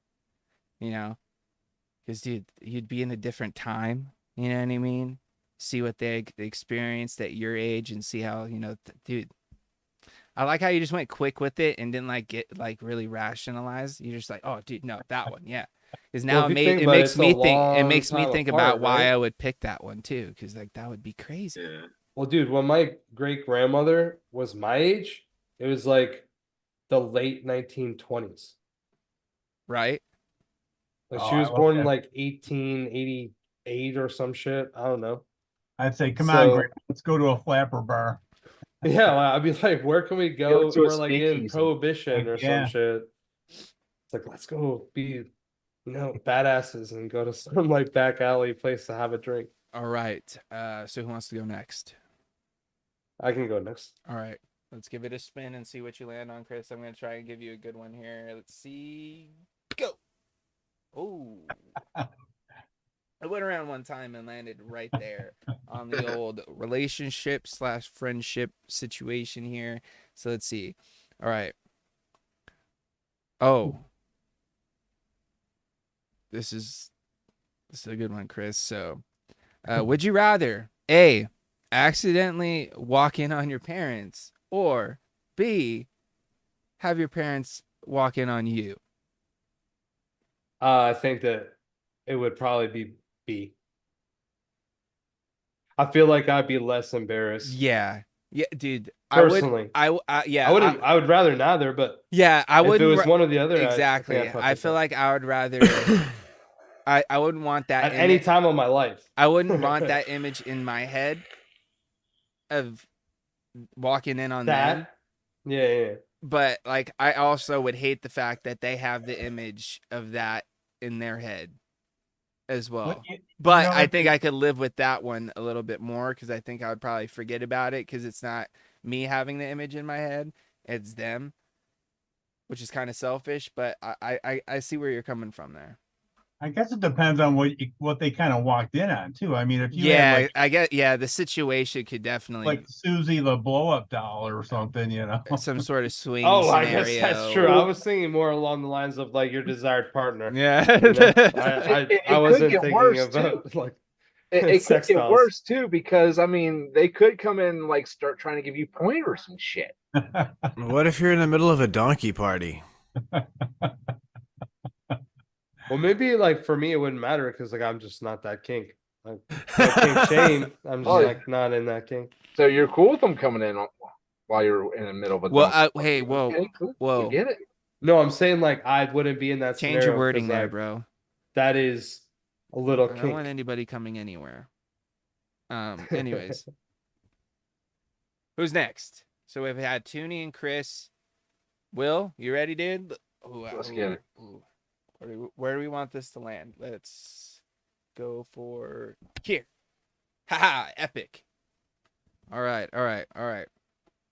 Because dude, you'd be in a different time. You know what I mean? See what they experienced at your age and see how dude. I like how you just went quick with it and didn't like get like really rationalized. You're just like, oh, dude, no, that one, yeah. Because now it makes me think about why I would pick that one too. Because like that would be crazy. Yeah. Well, dude, when my great grandmother was my age, it was like the late 1920s. Right? Like she was born in like 1888 or some shit. I don't know. I'd say, come on, Greg, let's go to a flapper bar. Yeah, I'd be like, where can we go? We're like in Prohibition or some shit. It's like, let's go be, badasses and go to some like back alley place to have a drink. All right. So who wants to go next? I can go next. All right. Let's give it a spin and see what you land on, Chris. I'm going to try and give you a good one here. Let's see. Go. Oh. I went around one time and landed right there on the old relationship / friendship situation here. So let's see. All right. Oh. This is a good one, Chris. So, would you rather A, accidentally walk in on your parents, or B, have your parents walk in on you? I think that it would probably be B. I feel like I'd be less embarrassed. Yeah, dude. Personally, I would rather neither, but yeah, I would. If it was one or the other, exactly. I feel like I would rather. I wouldn't want that at any time of my life. I wouldn't want that image in my head of walking in on them. Yeah. But like, I also would hate the fact that they have the image of that in their head as well. But I think I could live with that one a little bit more, because I think I would probably forget about it, because it's not me having the image in my head, it's them. which is kind of selfish, but I see where you're coming from there. I guess it depends on what they kind of walked in on too. I mean, if you had like, I get the situation could definitely like Susie the blow up doll or something, some sort of swing Oh, scenario. I guess that's true. I was thinking more along the lines of like your desired partner. Yeah. You know? It I could wasn't get thinking worse, about like It could sex get dolls. worse too, because I mean, they could come in and like start trying to give you pointers and shit. What if you're in the middle of a donkey party? Well, maybe like for me it wouldn't matter because like I'm just not that kink. Like my kink shame, I'm just Oh, yeah. like not in that kink. So you're cool with them coming in while you're in the middle of a Well, dump. hey, whoa, Okay, cool. whoa. We get it. No, I'm saying like I wouldn't be in that Change scenario. your wording 'cause, there, like, bro. that is a little I don't want kink. anybody coming anywhere. Anyways. Who's next? So we've had Toonie and Chris. Will, you ready, dude? Let's get it. Where do we want this to land? Let's go for here. Haha, epic. All right.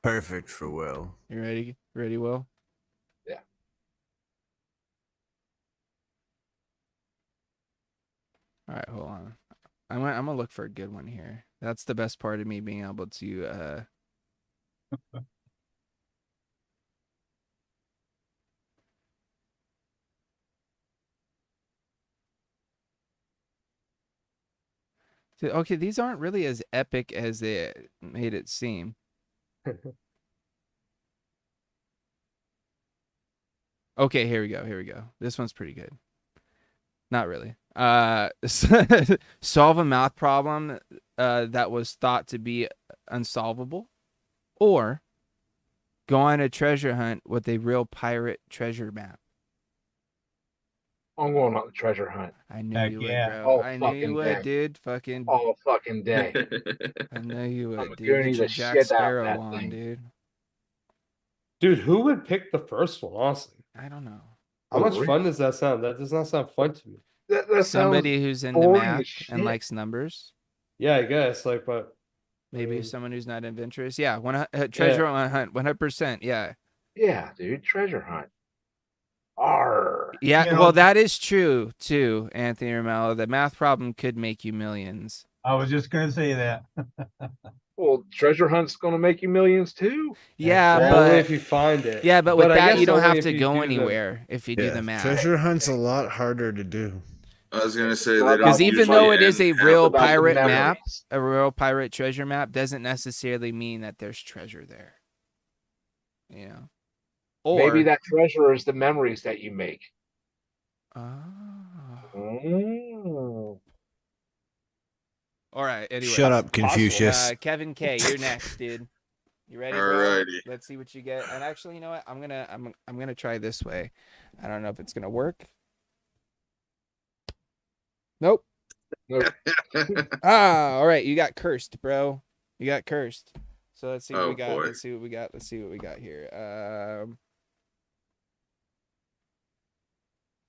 Perfect for Will. You ready? Ready, Will? Yeah. All right, hold on. I'm gonna look for a good one here. That's the best part of me being able to okay, these aren't really as epic as they made it seem. Okay, here we go. This one's pretty good. Not really. Solve a math problem that was thought to be unsolvable, or go on a treasure hunt with a real pirate treasure map. I'm going on the treasure hunt. I knew Heck you yeah. would, bro. All I knew you fucking would, day. dude. Fucking. All fucking day. I know you I'm would, dude. gonna Get need your the Jack shit out of Sparrow that on, thing. dude. Dude, who would pick the first one, honestly? I don't know. How Oh, much really? fun does that sound? That does not sound fun to me. That sounds Somebody who's into boring math as shit. and likes numbers. Yeah, I guess. Like, but Maybe mean- someone who's not adventurous. Yeah, treasure hunt, 100%. Yeah. Yeah, dude, treasure hunt. Arr. Yeah, You know- well, that is true too, Anthony Romello. The math problem could make you millions. I was just gonna say that. Well, treasure hunt's gonna make you millions too. Yeah, well, but only if you find it. yeah, but with I that, guess you don't only have if to you go do the- anywhere if you do the math. Treasure hunt's a lot harder to do. I was gonna say they Because don't. Because even usually though it is a end real About the pirate map, memories. a real pirate treasure map doesn't necessarily mean that there's treasure there. You know, or Maybe that treasure is the memories that you make. Oh. Mm. All right. Anyway, Shut up, Confucius. Kevin K, you're next, dude. You ready, bro? Alrighty. Let's see what you get. And actually, you know what? I'm gonna try this way. I don't know if it's gonna work. Nope. All right. You got cursed, bro. You got cursed. So let's see what Oh, we got. boy. Let's see what we got here.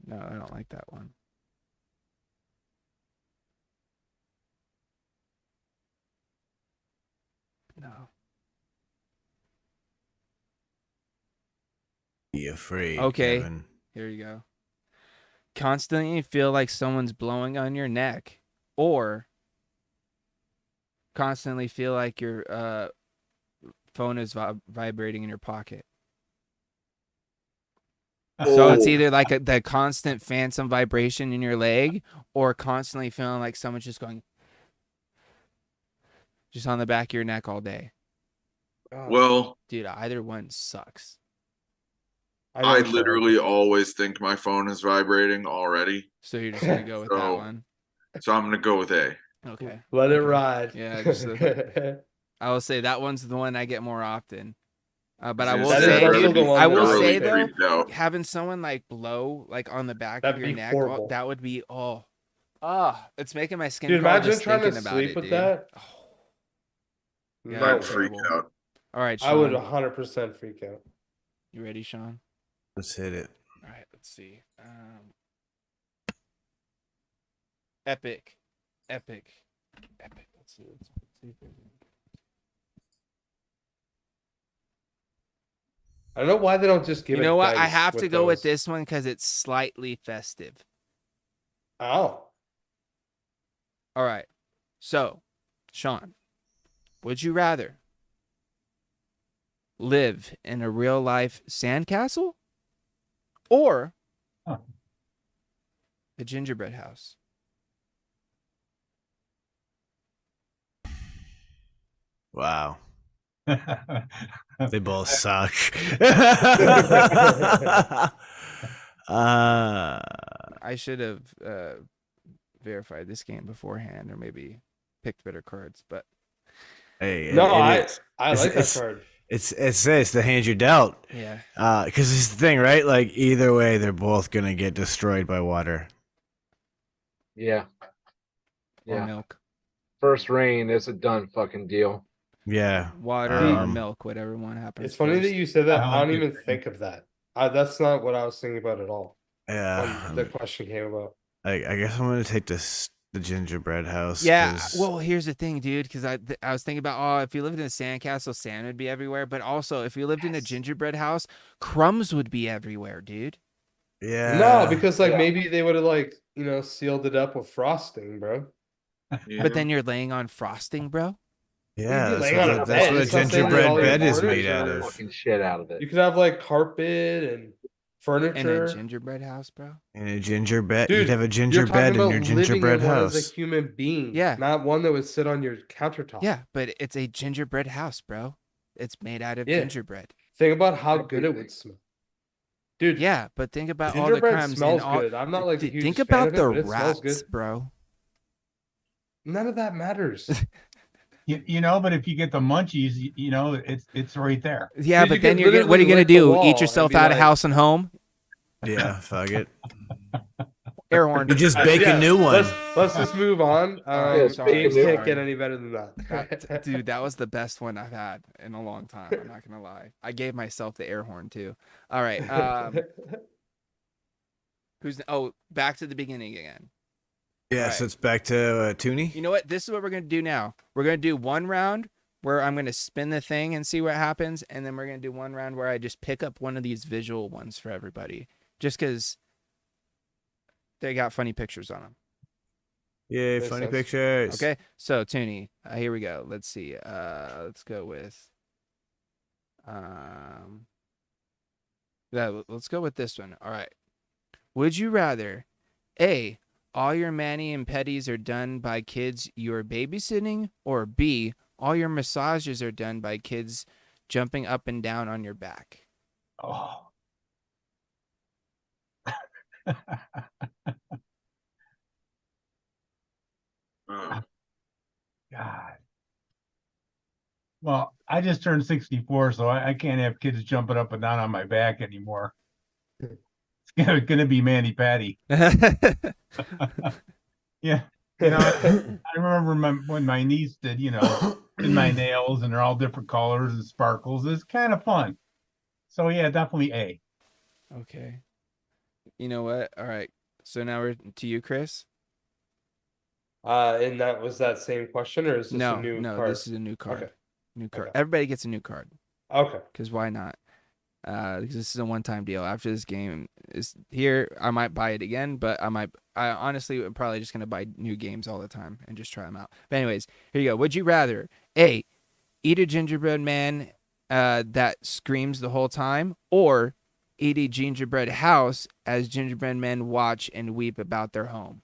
No, I don't like that one. No. Be afraid. Okay. Kevin. Here you go. Constantly feel like someone's blowing on your neck, or constantly feel like your phone is vibrating in your pocket. So it's either like the constant phantom vibration in your leg, or constantly feeling like someone's just going just on the back of your neck all day. Well, Dude, either one sucks. I literally always think my phone is vibrating already, So you're just gonna go with that So- one. so I'm gonna go with A. Okay. Let it Okay. ride. Yeah, just I will say that one's the one I get more often. But I was will gonna That is say, also dude, the one I that will really say though, freaked out. having someone like blow like on the back That'd of your be neck, horrible. that would be it's making my skin Dude, crawl imagine just trying to thinking about sleep it, with dude. that. Oh, No, Yeah, I'd freak terrible. out. all right, I would Sean. 100% freak out. You ready, Sean? Let's hit it. All right, let's see. Epic. Let's see. Let's see if there's any- I don't know why they don't just give You it know what? I dice have to go with those. this one because it's slightly festive. Oh. All right. So, Sean, would you rather live in a real life sandcastle or Huh. a gingerbread house? Wow. They both suck. I should have verified this game beforehand, or maybe picked better cards. But Hey, No, it I is. like that card. It's the hand you're dealt. yeah, Because it's the thing, right? Like either way, they're both gonna get destroyed by water. Yeah. or Yeah. milk, First rain is a done fucking deal. Yeah. water, or milk, whatever one happens. It's funny that first. you said that. I I like don't it. even think of that. That's not what I was thinking about at all Yeah. when the question came about. I guess I'm gonna take the gingerbread house. Yeah, 'cause- well, here's the thing, dude, because I was thinking about, oh, if you lived in a sandcastle, sand would be everywhere. But also, if you lived in a gingerbread house, crumbs would be everywhere, dude. yeah. No, because like Yeah. maybe they would have like sealed it up with frosting, bro. Yeah. But then you're laying on frosting, bro. Yeah, You'd be that's laying on what, a that's bed. what a It's not saying that gingerbread all your bed is corners made are out like of. Fucking shit out of it. You could have like carpet and In furniture. a gingerbread house, bro. In a gingerbread, Dude, you'd have a You're gingerbread talking in about your living gingerbread in one house. as a human being. Yeah. Not one that would sit on your countertop. Yeah, but it's a gingerbread house, bro. It's made out of Yeah. gingerbread. Think about how good it would smell. Dude, Yeah, but think about all the gingerbread crumbs smells and all. good. I'm not like a huge think fan about of it, the but it smells rats, good. bro. None of that matters. You know, but if you get the munchies, you know, it's right there. Yeah, Dude, but you then could you're gonna. What are you literally gonna lick the do? wall Eat and yourself be out of like- house and home? Yeah, fuck it. Air horn. You just bake Yeah, a new one. Let's just move on. Yeah, sorry, James sorry. can't get any better than that. Dude, that was the best one I've had in a long time. I'm not gonna lie. I gave myself the air horn too. All right. Back to the beginning again. Yeah, so it's back to Toonie. You know what? This is what we're gonna do now. We're gonna do one round where I'm gonna spin the thing and see what happens, and then we're gonna do one round where I just pick up one of these visual ones for everybody, just because they got funny pictures on them. Yay, Makes funny sense. pictures. Okay, so Toonie, here we go. Let's see. Let's go with let's go with this one. All right. Would you rather A, all your mani and pedis are done by kids you're babysitting, or B, all your massages are done by kids jumping up and down on your back? Oh. Oh. God. Well, I just turned 64, so I can't have kids jumping up and down on my back anymore. It's gonna be Manny Patty. Yeah. You know, I remember when my niece did, did my nails, and they're all different colors and sparkles. It's kind of fun. So yeah, definitely A. Okay. You know what? All right. So now we're to you, Chris. And that was that same question, or is this No, a new no, card? this is a new card. Okay. New card. Okay. Everybody gets a new card. Okay. Because why not? Because this is a one-time deal. After this game is here, I might buy it again, but I honestly am probably just gonna buy new games all the time and just try them out. But anyways, here you go. Would you rather A, eat a gingerbread man that screams the whole time, or eat a gingerbread house as gingerbread men watch and weep about their home?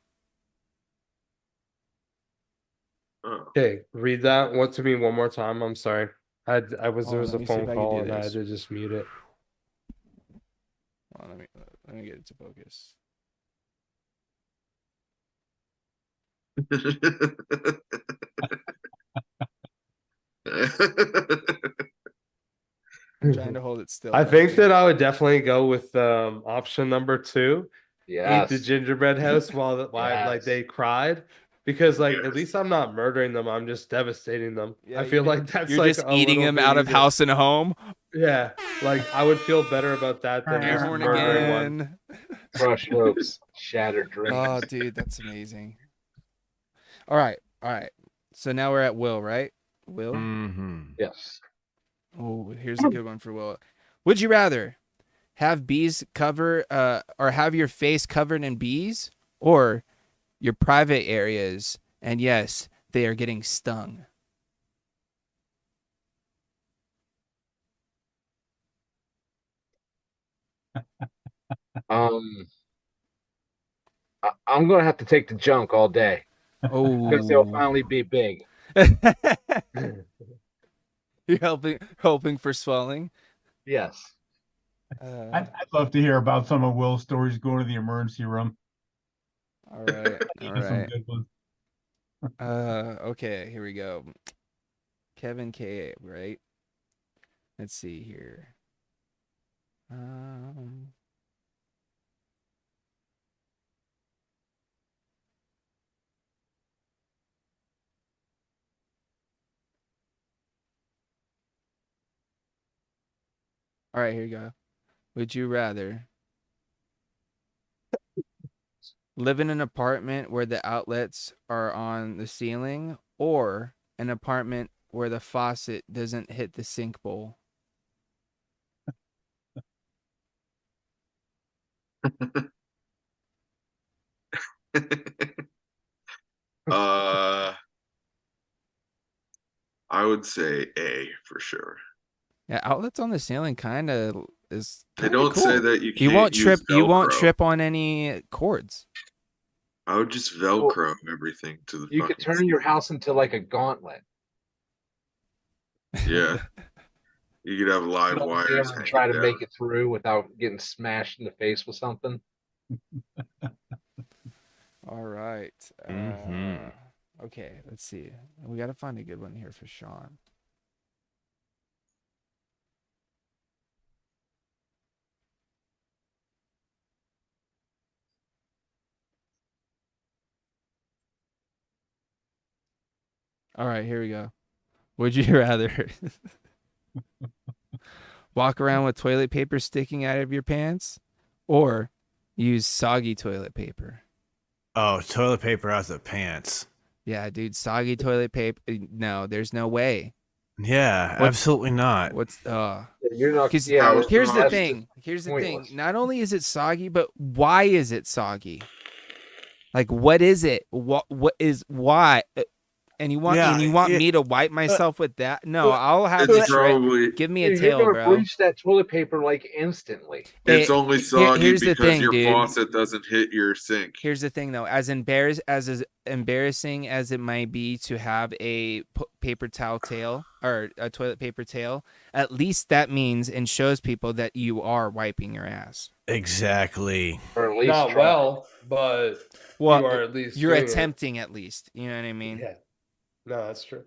Oh. Okay, read that one to me one more time. I'm sorry. There was let a me see phone if I can call do and I had this. to just mute it. Well, let me get it to focus. I'm trying to hold it still. I think that I would definitely go with option number 2. Yes. Eat the gingerbread house while like Yes. they cried, because like Yes. at least I'm not murdering them. I'm just devastating them. Yeah, I feel like that's you're like just a eating little them bit out of easier. house and home. Yeah, like I would feel better about that than Air just horn murdering one. again. Crushed hopes, shattered dreams. Oh, dude, that's amazing. All right. So now we're at Will, right? Will? Mm-hmm. Yes. Oh, here's a good one for Will. Would you rather have bees cover or have your face covered in bees, or your private areas, and yes, they are getting stung? Um, I'm gonna have to take the junk all day because they'll Oh. finally be big. You're hoping for swelling. Yes. I'd love to hear about some of Will's stories going to the emergency room. All right. All There's some right. good ones. Okay, here we go. Kevin K, right? Let's see here. All right, here you go. Would you rather live in an apartment where the outlets are on the ceiling, or an apartment where the faucet doesn't hit the sink bowl? uh, I would say A for sure. Yeah, outlets on the ceiling kind of is They kinda don't cool. say that you You can't won't use trip. You won't Velcro. trip on any cords. I would just Velcro everything to the You fucking could turn your house into like a gauntlet. Yeah. You could have live You won't be wires able to hanging try to down. make it through without getting smashed in the face with something. All right. Mhm. Okay, let's see. We got to find a good one here for Sean. All right, here we go. Would you rather walk around with toilet paper sticking out of your pants, or use soggy toilet paper? Oh, toilet paper out the pants. Yeah, dude, soggy toilet paper. No, there's no way. Yeah, What's- absolutely not. What's You're not. Because Yeah. How here's the soggy? thing. Here's the thing. Pointless. Not only is it soggy, but why is it soggy? Like, what is it? What is why? And you want me to wipe myself with that? No, I'll have It's the shred. probably Give me a Dude, tail, you're gonna bro. bleach that toilet paper like instantly. it's Hey, only soggy here's the because thing, your dude. faucet doesn't hit your sink. Here's the thing, though. As embarrassing as it might be to have a paper towel tail or a toilet paper tail, at least that means and shows people that you are wiping your ass. Exactly. Or at least Not try. well, but Well, you are at least you're doing it. attempting at least. You know what I mean? Yeah. No, that's true.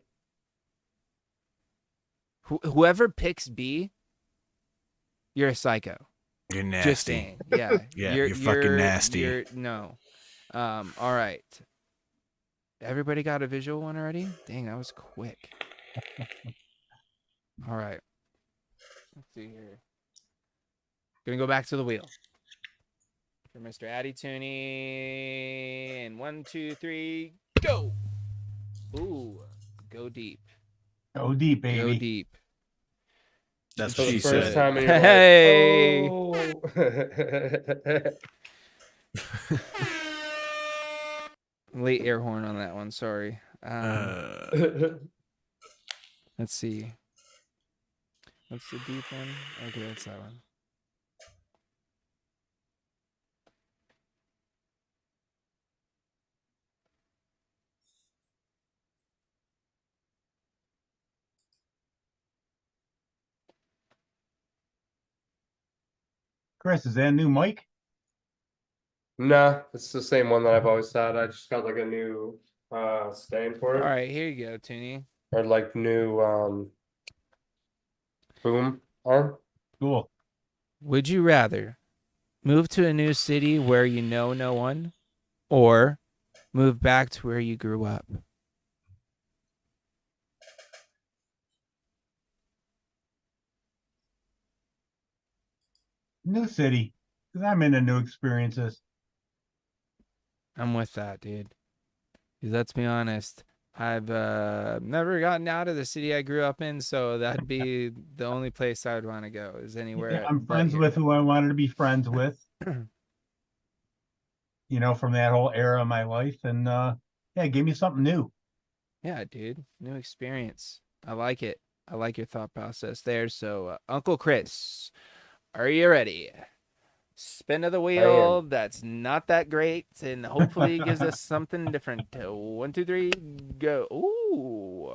Whoever picks B, you're a psycho. You're nasty. Just saying. Yeah. Yeah, you're fucking nasty. No. All right. Everybody got a visual one already? Dang, that was quick. All right. Let's see here. Gonna go back to the wheel. For Mr. Addy Tooney. And 1, 2, 3, go. Ooh. Go deep. Go deep, baby. Go deep. That's For what the she first said. time in your Hey. life. Oh. Late air horn on that one. Sorry. Let's see. What's the deep one? Okay, that's that one. Chris, is that a new mic? Nah, it's the same one that I've always had. I just got like a new stand for All it. right, here you go, Tooney. Or like new boom arm. Cool. Would you rather move to a new city where you know no one, or move back to where you grew up? New city. Because I'm into new experiences. I'm with that, dude. 'Cause let's be honest, I've never gotten out of the city I grew up in, so that'd be the only place I would want to go is anywhere. Yeah, I'm but friends here. with who I wanted to be friends with. From that whole era of my life, and yeah, give me something new. Yeah, dude, new experience. I like it. I like your thought process there. So, Uncle Chris, are you ready? Spin of the wheel. That's not that great, and hopefully gives us something different. 1, 2, 3, go. Ooh,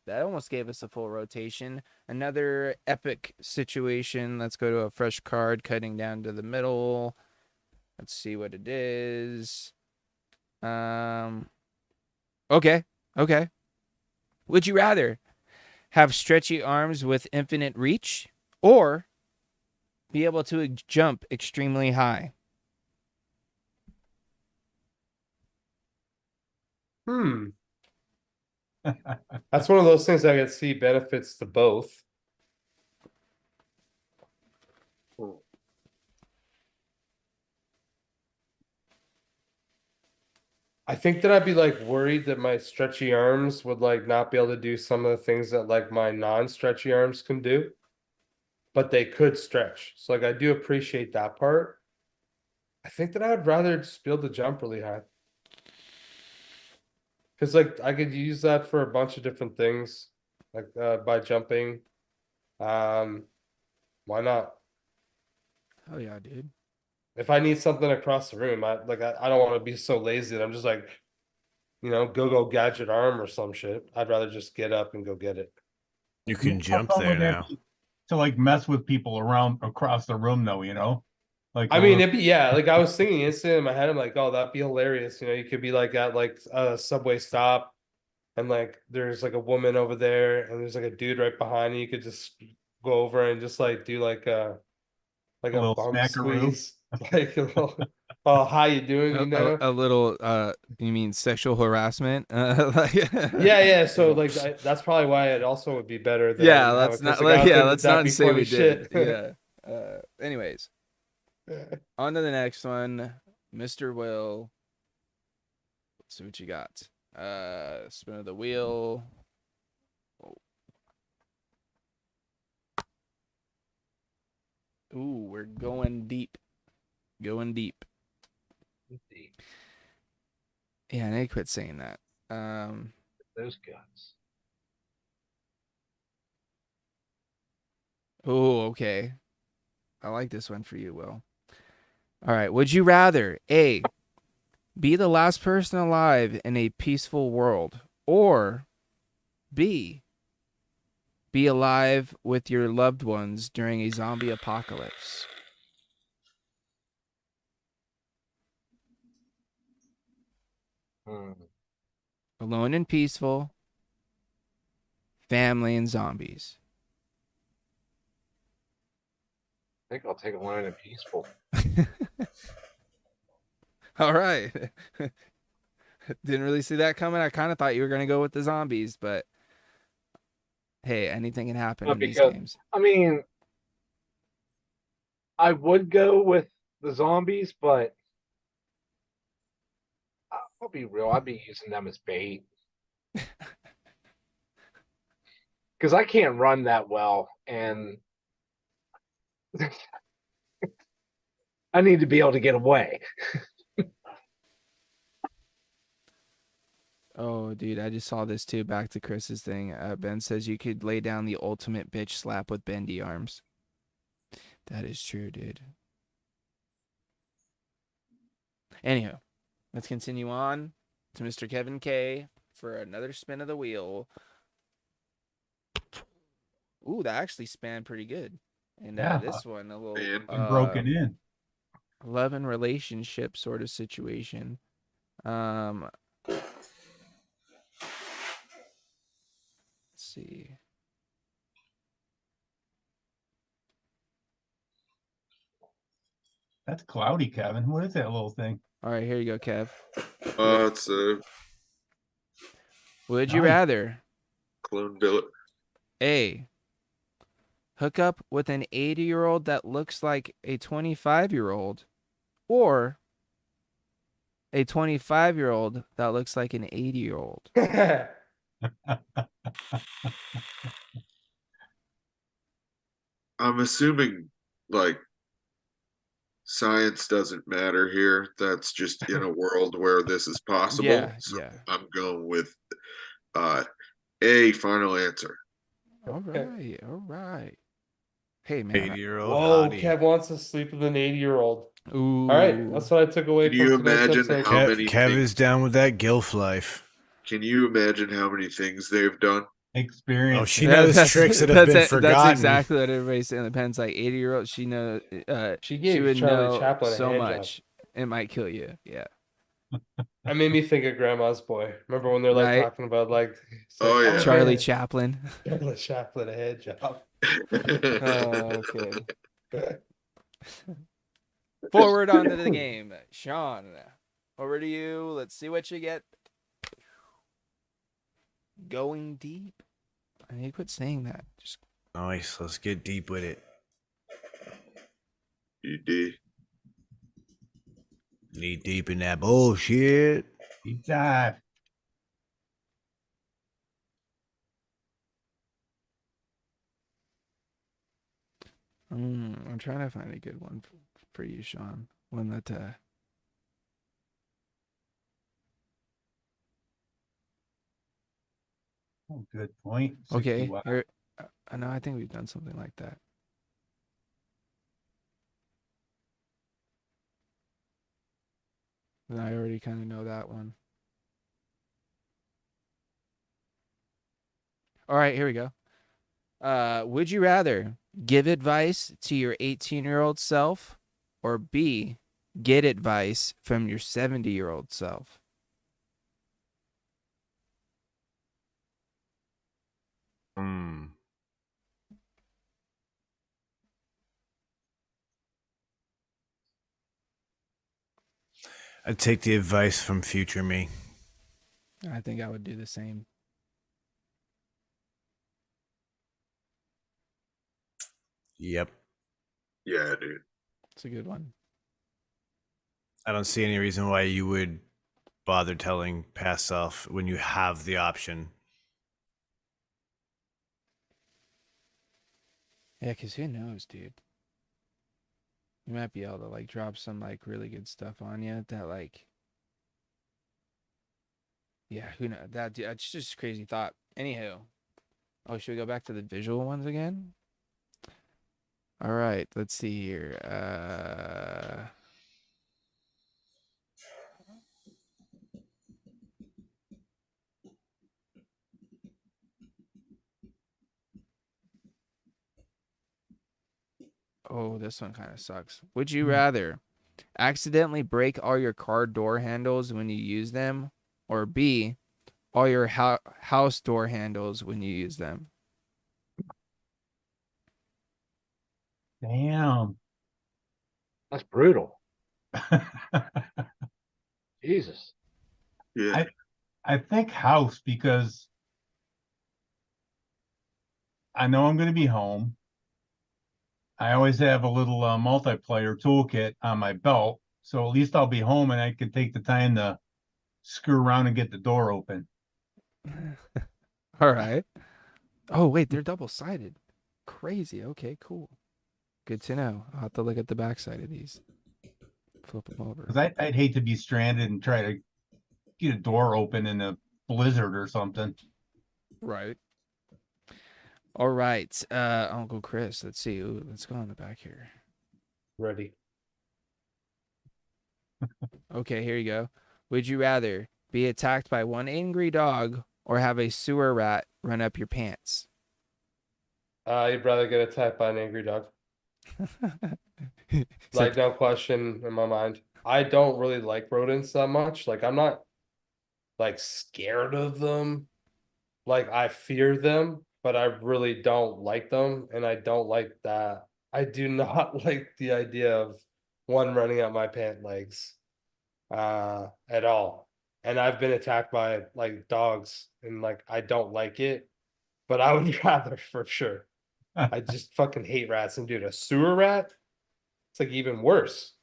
that almost gave us a full rotation. Another epic situation. Let's go to a fresh card, cutting down to the middle. Let's see what it is. Okay. Would you rather have stretchy arms with infinite reach or be able to jump extremely high? That's one of those things I could see benefits to both. I think that I'd be like worried that my stretchy arms would like not be able to do some of the things that like my non-stretchy arms can do, but they could stretch. So like I do appreciate that part. I think that I would rather just be able to jump really high. Because like I could use that for a bunch of different things, like by jumping. Why not? Oh yeah, dude. If I need something across the room, I don't want to be so lazy that I'm just like, go gadget arm or some shit. I'd rather just get up and go get it. You can How jump fun there would that now. be to like mess with people around across the room, though? Like I mean, like I was thinking instantly in my head, I'm like, oh, that'd be hilarious. You could be like at like a subway stop, and like there's like a woman over there, and there's like a dude right behind you. You could just go over and just like do like a little bump smackaroo. squeeze, like a little, oh, how you doing? A little. You mean sexual harassment? Yeah. So like that's probably why it also would be better than Yeah, have let's a not. kiss account, Let's that'd not be say funny we did. shit. Yeah. Anyways, on to the next one, Mr. Will. Let's see what you got. Spin of the wheel. Ooh, we're going deep. Going deep. Yeah, I need to quit saying that. Those guts. Oh, okay. I like this one for you, Will. All right. Would you rather A, be the last person alive in a peaceful world, or B, be alive with your loved ones during a zombie apocalypse? Alone and peaceful, family and zombies. I think I'll take alone and peaceful. All right. Didn't really see that coming. I kind of thought you were going to go with the zombies, but hey, anything can happen in these games. I mean, I would go with the zombies, but I'll be real. I'd be using them as bait. Because I can't run that well, and I need to be able to get away. Oh, dude, I just saw this too. Back to Chris's thing. Ben says you could lay down the ultimate bitch slap with bendy arms. That is true, dude. Anyhow, let's continue on to Mr. Kevin K for another spin of the wheel. Ooh, that actually spanned pretty good. And this one, a little broken in. Love and relationship sort of situation. Let's see. That's cloudy, Kevin. What is that little thing? All right, here you go, Kev. It's a Would you rather clone billet. A, hook up with an 80-year-old that looks like a 25-year-old, or a 25-year-old that looks like an 80-year-old? I'm assuming like science doesn't matter here. That's just in a world where this is possible. Yeah, So yeah. I'm going with a final answer. All right, all right. Hey man. 80-year-old Whoa, hottie. Kev wants to sleep with an 80-year-old. Ooh. All right, that's what I took away Can from you tonight's imagine episode. how many Kev things? is down with that gilf life. Can you imagine how many things they've done? Experience. Oh, she knows tricks that have been forgotten. That's exactly what everybody's saying. The pen's like 80-year-old. She knows. She She gave would Charlie know Chaplin a so hand job. much. It might kill you. Yeah. That made me think of Grandma's Boy. Remember when they're like Right. talking about like, it's Oh, like, yeah. Charlie man, Chaplin. Charlie Chaplin a hand job. Okay. Forward onto the game, Sean. Over to you. Let's see what you get. Going deep. I need to quit saying that. Just Nice. Let's get deep with it. You did. Knee deep in that bullshit. Deep dive. I'm trying to find a good one for you, Sean. One that Oh, good point. okay. 60 watts. Here, I know. I think we've done something like that. And I already kind of know that one. All right, here we go. Would you rather give advice to your 18-year-old self or B, get advice from your 70-year-old self? I'd take the advice from future me. I think I would do the same. Yep. Yeah, dude. It's a good one. I don't see any reason why you would bother telling past self when you have the option. Yeah, because who knows, dude? You might be able to like drop some like really good stuff on you that like, yeah, who knows? That's just a crazy thought. Anywho, oh, should we go back to the visual ones again? All right, let's see here. Oh, this one kind of sucks. Would you rather accidentally break all your car door handles when you use them, or B, all your house door handles when you use them? Damn. That's brutal. Jesus. Yeah. I think house because I know I'm going to be home. I always have a little multiplayer toolkit on my belt, so at least I'll be home and I can take the time to screw around and get the door open. All right. Oh, wait, they're double-sided. Crazy. Okay, cool. Good to know. I'll have to look at the backside of these. Flip them over. Because I'd hate to be stranded and try to get a door open in a blizzard or something. Right. All right. Uncle Chris, let's see. Ooh, let's go on the back here. Ready. Okay, here you go. Would you rather be attacked by one angry dog or have a sewer rat run up your pants? You'd rather get attacked by an angry dog. Like, no question in my mind. I don't really like rodents that much. Like, I'm not like scared of them. Like, I fear them, but I really don't like them. And I don't like that. I do not like the idea of one running up my pant legs at all. And I've been attacked by like dogs and like I don't like it, but I would rather for sure. I just fucking hate rats. And dude, a sewer rat, it's like even worse.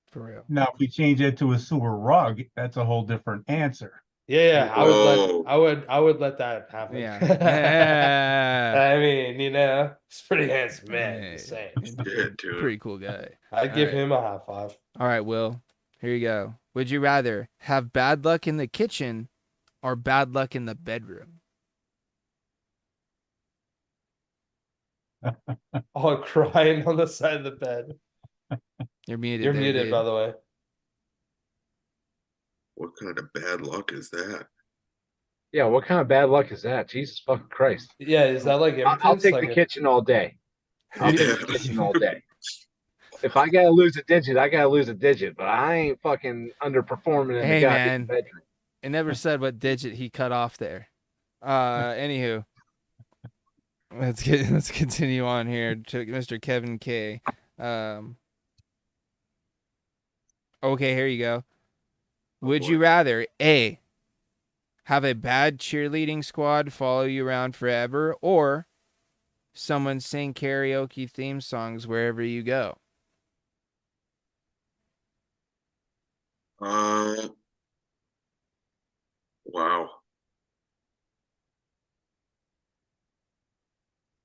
For real. Now, if we change it to a sewer rug, that's a whole different answer. Yeah, Whoa. I would let that happen. Yeah. I mean, he's a pretty handsome man, Hey, just saying. Shit, dude. pretty cool guy. I'd give All right. him a high five. All right, Will. Here you go. Would you rather have bad luck in the kitchen or bad luck in the bedroom? Oh, crying on the side of the bed. You're muted. You're there, muted, dude. by the way. What kind of bad luck is that? Yeah, what kind of bad luck is that? Jesus fucking Christ. Yeah, is that like I'll impotence? take Like the a- kitchen all day. I'll take the kitchen all day. If I gotta lose a digit, I gotta lose a digit, but I ain't fucking underperforming in the Hey, goddamn man. bedroom. It never said what digit he cut off there. Anywho, let's continue on here to Mr. Kevin K. Okay, here you go. Would you rather A, have a bad cheerleading squad follow you around forever, or someone sing karaoke theme songs wherever you go? Wow.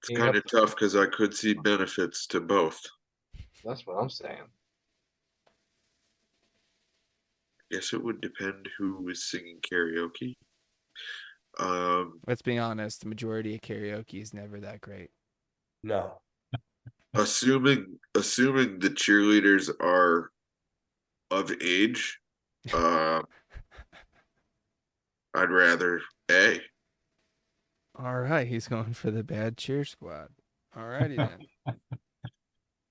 It's You kind have of tough because I could see benefits to both. That's what I'm saying. Guess it would depend who was singing karaoke. Let's be honest, the majority of karaoke is never that great. No. Assuming the cheerleaders are of age, I'd rather A. All right, he's going for the bad cheer squad. All righty then.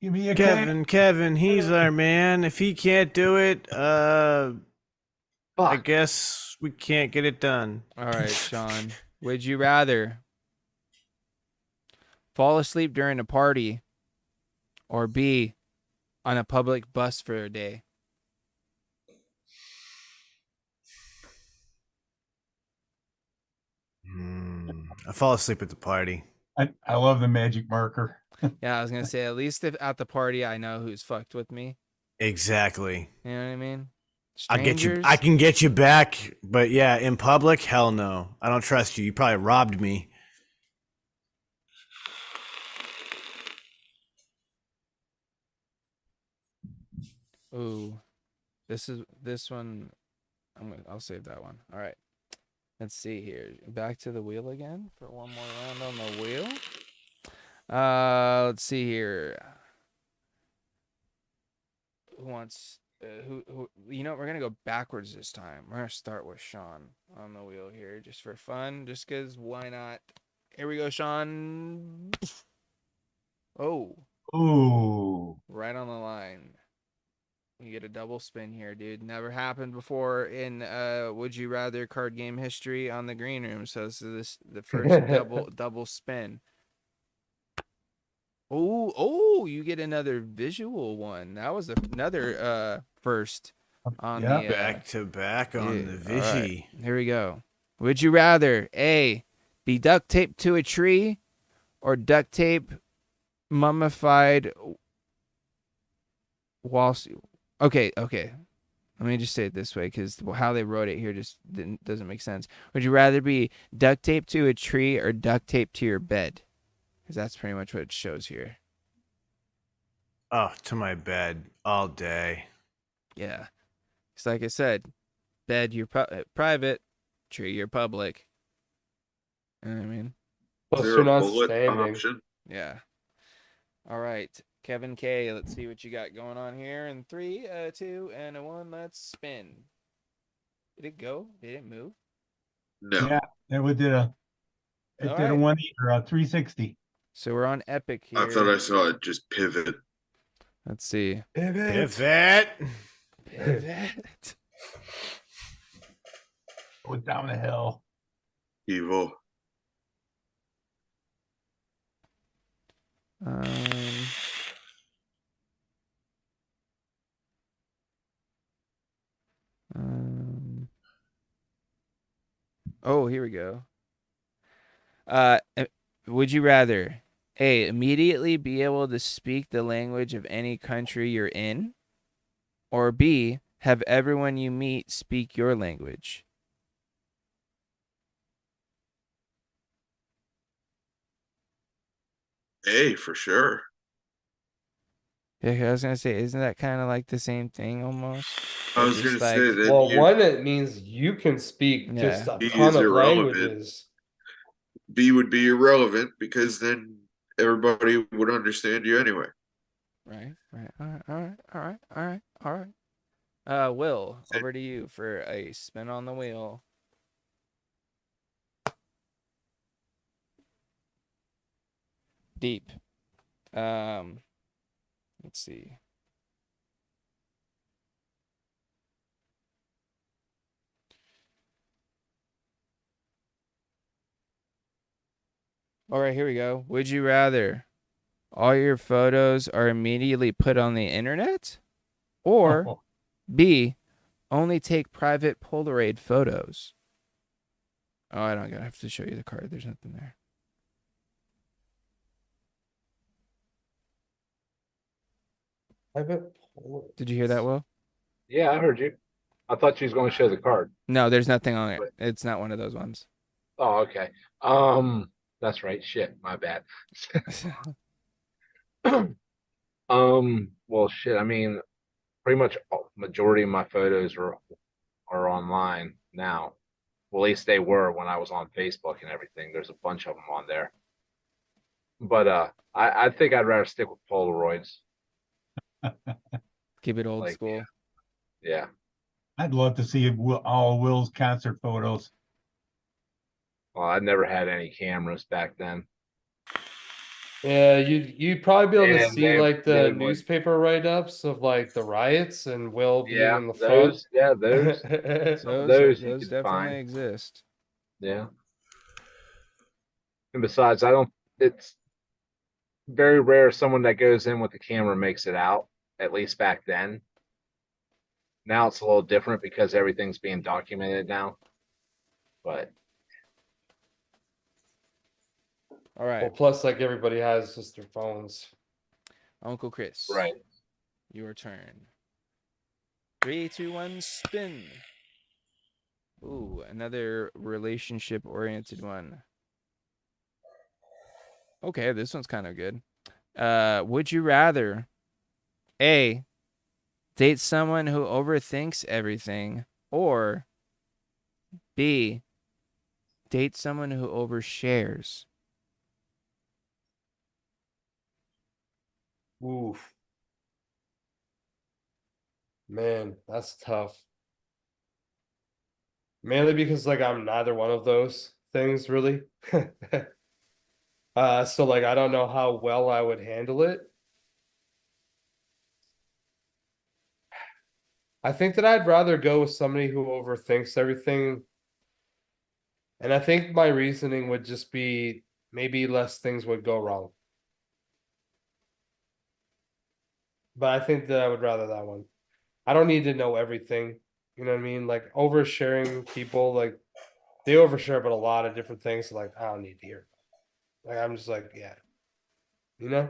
Give me a Kevin, he's our man. If he can't do it, I Fuck. guess we can't get it done. All right, Sean. Would you rather fall asleep during a party or be on a public bus for a day? I fall asleep at the party. I love the magic marker. Yeah, I was gonna say at least if at the party I know who's fucked with me. Exactly. You know what I mean? I get you. Strangers? I can get you back, but yeah, in public, hell no. I don't trust you. You probably robbed me. Ooh, this one. I'll save that one. All right. Let's see here. Back to the wheel again for one more round on the wheel. Let's see here. Who wants? Who? You know, we're gonna go backwards this time. We're gonna start with Sean on the wheel here, just for fun. Just cause why not? Here we go, Sean. Oh, Ooh. right on the line. You get a double spin here, dude. Never happened before in Would You Rather card game history on the green room. So this is the first double spin. Oh, you get another visual one. That was another first on Yeah. the Back to back on the all right. Vigi. Here we go. Would you rather A, be duct taped to a tree, or duct tape mummified whilst? Okay. Let me just say it this way, because how they wrote it here just doesn't make sense. Would you rather be duct taped to a tree or duct taped to your bed? Because that's pretty much what it shows here. Oh, to my bed all day. Yeah. It's like I said, bed you're private, tree you're public. You know what I mean? Is Plus, there you're a not bullet standing. option? Yeah. All right. Kevin K, let's see what you got going on here. In 3, 2, and a 1, let's spin. Did it go? Did it move? No. Yeah, it did a All did a right. 180 or a 360. So we're on Epic here. I thought I saw it just pivot. Let's see. Pivot. Pivot. Go down the hill. Evil. Oh, here we go. Would you rather A, immediately be able to speak the language of any country you're in, or B, have everyone you meet speak your language? A for sure. Yeah, I was gonna say, isn't that kind of like the same thing almost? I Or was gonna just say like, that Well, one, it means you can speak just Yeah. a B ton is of irrelevant. languages. B would be irrelevant because then everybody would understand you anyway. right, right, all right. Will, over to you for a spin on the wheel. Deep. Let's see. All right, here we go. Would you rather all your photos are immediately put on the internet, or B, only take private Polaroid photos? Oh, I don't have to show you the card. There's nothing there. Did you hear that, Will? Yeah, I heard you. I thought you was going to show the card. No, there's nothing on it. But- It's not one of those ones. Oh, okay. That's right. Shit, my bad. Well, shit. I mean, pretty much majority of my photos are online now. Well, at least they were when I was on Facebook and everything. There's a bunch of them on there. But I think I'd rather stick with Polaroids. Keep it old Like, school. Yeah. I'd love to see all Will's concert photos. Well, I never had any cameras back then. Yeah, you'd probably be able to And see they- like the they would- newspaper write-ups of like the riots and Will being Yeah, in the front. those. Yeah, those. Some of those you could definitely find. exist. Yeah. And besides, it's very rare someone that goes in with the camera makes it out, at least back then. Now it's a little different because everything's being documented now. But All right, Well, plus like everybody has just their phones. Uncle Chris. right. Your turn. 3, 2, 1, spin. Ooh, another relationship-oriented one. Okay, this one's kind of good. Would you rather A, date someone who overthinks everything, or B, date someone who overshares? Oof. Man, that's tough. Mainly because like I'm neither one of those things really. So like I don't know how well I would handle it. I think that I'd rather go with somebody who overthinks everything. And I think my reasoning would just be maybe less things would go wrong. But I think that I would rather that one. I don't need to know everything. You know what I mean? Like oversharing people, like they overshare about a lot of different things. Like I don't need to hear. Like I'm just like, yeah. You know?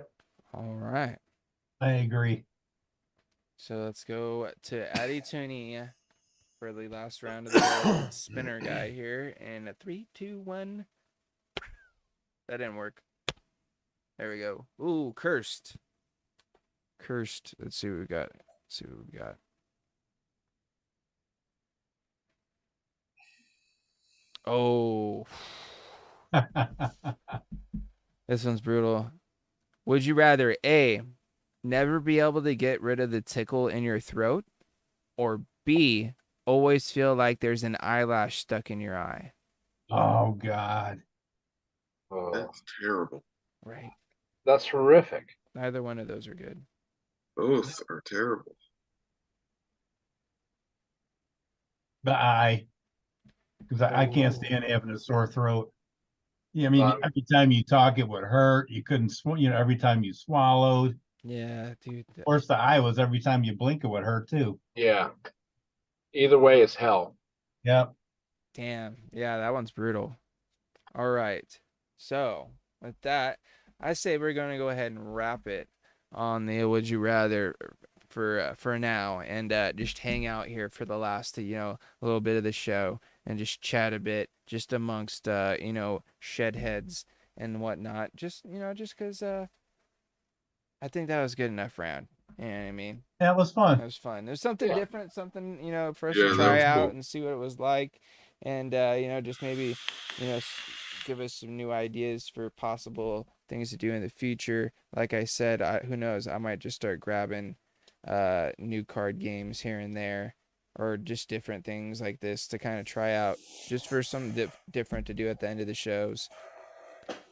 All right. I agree. So let's go to Addy Tooney for the last round of the spinner guy here. And a 3, 2, 1. That didn't work. There we go. Ooh, cursed. Cursed. Let's see what we got. Oh, this one's brutal. Would you rather A, never be able to get rid of the tickle in your throat, or B, always feel like there's an eyelash stuck in your eye? Oh God. Oh, That's terrible. Right. that's horrific. Neither one of those are good. Both are terrible. The because I can't stand having a sore throat. Yeah, I mean, every time you talk, it would hurt. You couldn't, every time you swallowed. Yeah, dude. Of course, the eye was every time you blink, it would hurt too. Yeah. Either way is hell. Yep. Damn. Yeah, that one's brutal. All right. So, with that, I say we're going to go ahead and wrap it on the Would You Rather for now, and just hang out here for the last, a little bit of the show and just chat a bit just amongst, shed heads and whatnot. Just because I think that was good enough round. You know what I mean? That was It fun. was fun. There's something different, something for us Yeah, to that try was out cool. and see what it was like, and just maybe give us some new ideas for possible things to do in the future. Like I said, who knows? I might just start grabbing new card games here and there, or just different things like this to kind of try out, just for something different to do at the end of the shows.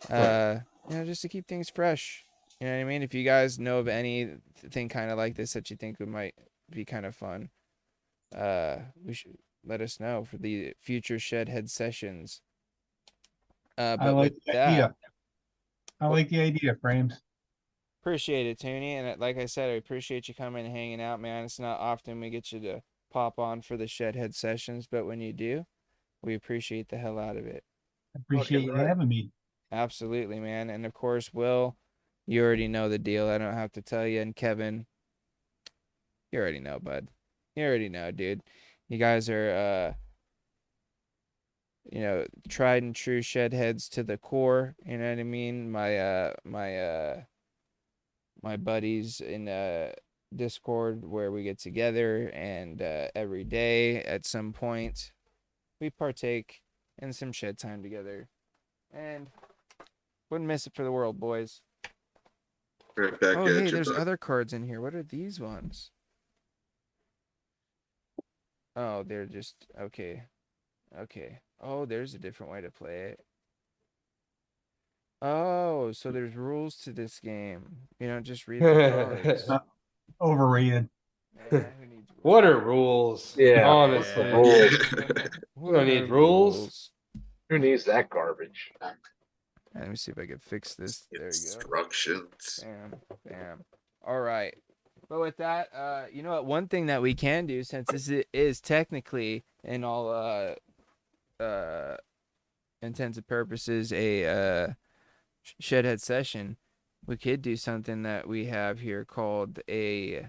Just to keep things fresh. You know what I mean? If you guys know of anything kind of like this that you think might be kind of fun, we should let us know for the future Shedhead sessions. I But like with the that, idea. I like the idea, Frames. appreciate it, Tony. And like I said, I appreciate you coming and hanging out, man. It's not often we get you to pop on for the Shedhead sessions, but when you do, we appreciate the hell out of it. I appreciate you having me. Absolutely, man. And of course, Will, you already know the deal. I don't have to tell you. And Kevin, you already know, bud. You already know, dude. You guys are, tried and true shed heads to the core. You know what I mean? My buddies in Discord where we get together, and every day at some point we partake in some shed time together, and wouldn't miss it for the world, boys. Right back Oh, at hey, you, there's bud. other cards in here. What are these ones? Oh, they're just okay. Okay. Oh, there's a different way to play it. Oh, so there's rules to this game. You don't just read the cards. Overrated. Man, who needs rules? What are rules? Yeah, what's Honestly. the rules? We don't need rules. Who needs that garbage? Let me see if I can fix this. There you go. Instructions. Bam, bam. All right. But with that, you know what? One thing that we can do, since this is technically, in all intents and purposes, a Shedhead session, we could do something that we have here called a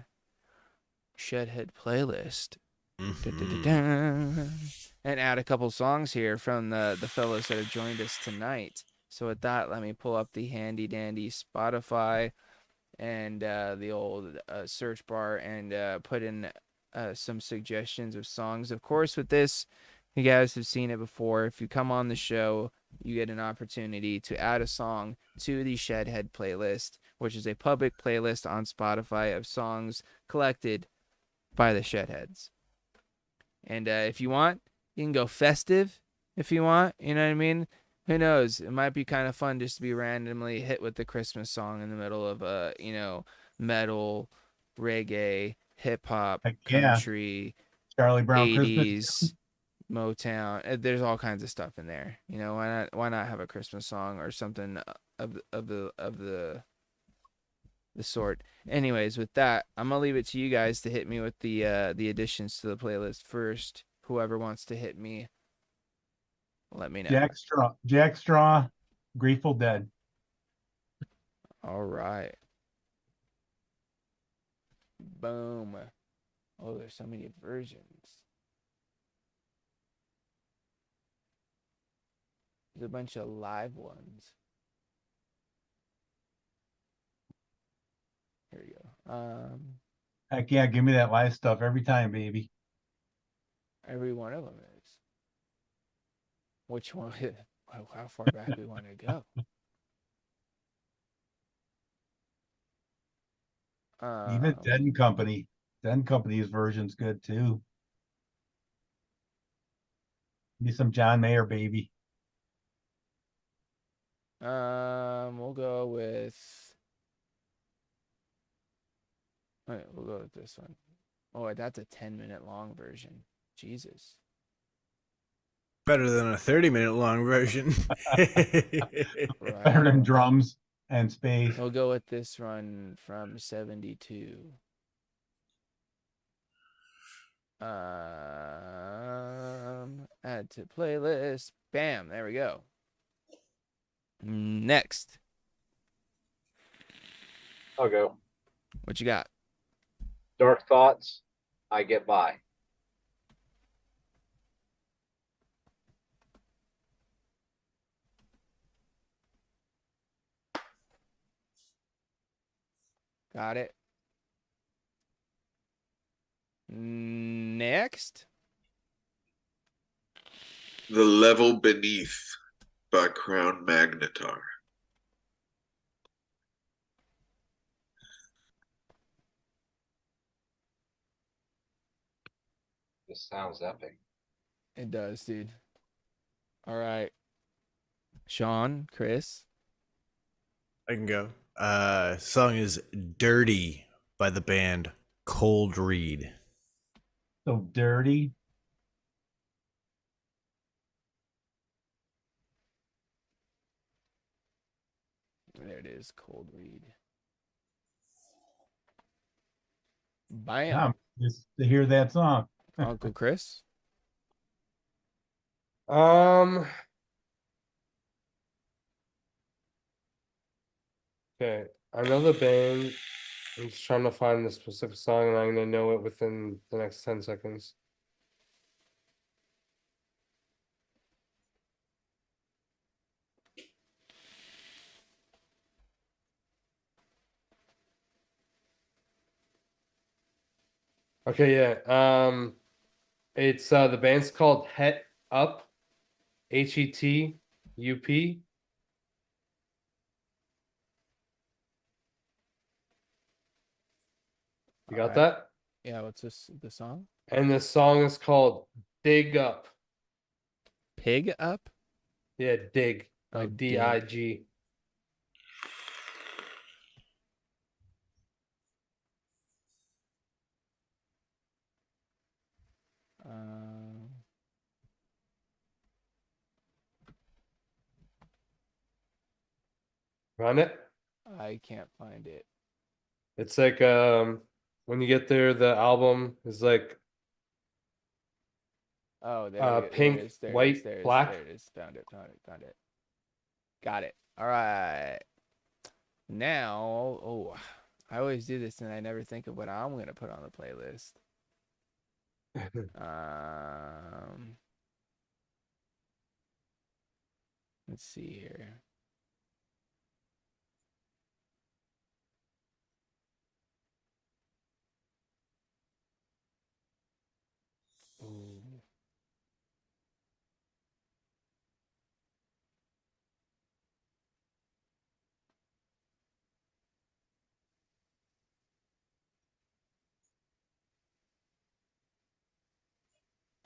Shedhead playlist. And add a couple songs here from the fellows that have joined us tonight. So with that, let me pull up the handy dandy Spotify and the old search bar and put in some suggestions of songs. Of course, with this, you guys have seen it before. If you come on the show, you get an opportunity to add a song to the Shedhead playlist, which is a public playlist on Spotify of songs collected by the Shedheads. And if you want, you can go festive if you want. You know what I mean? Who knows? It might be kind of fun just to be randomly hit with the Christmas song in the middle of metal, reggae, hip hop, country, Charlie Brown 80s, Motown. There's all kinds of stuff in there. You know, why not have a Christmas song or something of the sort. Anyways, with that, I'm gonna leave it to you guys to hit me with the additions to the playlist first. Whoever wants to hit me, let me know. Jack Straw, Grateful Dead. All right. Boom. Oh, there's so many versions. There's a bunch of live ones. Here we go. Heck yeah, give me that live stuff every time, baby. Every one of them is. Which one? How far back we want to go? Even Dead and Company. Dead and Company's version's good too. Give me some John Mayer, baby. We'll go with. All right, we'll go with this one. Oh, that's a 10-minute long version. Jesus. Better than a 30-minute long version. Right. Better than drums and space. We'll go with this run from 72. Add to playlist. Bam, there we go. Next. I'll go. What you got? Dark Thoughts, I Get By. Got it. Next. The Level Beneath by Crown Magnetar. This sounds epic. It does, dude. All right. Sean, Chris. I can go. Song is Dirty by the band Cold Read. So dirty. There it is. Cold Read. Bam. Yeah, just to hear that song. Uncle Chris. Okay, I know the band. I'm just trying to find the specific song, and I'm gonna know it within the next 10 seconds. Okay, yeah. It's the band's called Het Up, HETUP. You got Alright. that? Yeah, what's this? The song? And the song is called Dig Up. Pig Up? Yeah, Dig. Oh, Like Dig. DIG. Run it. I can't find it. It's like when you get there, the album is like Oh, there pink, it is. There white, it is. There it is. black. There it is. Found it. Got it. All right. Now, oh, I always do this and I never think of what I'm going to put on the playlist. Let's see here. Ooh.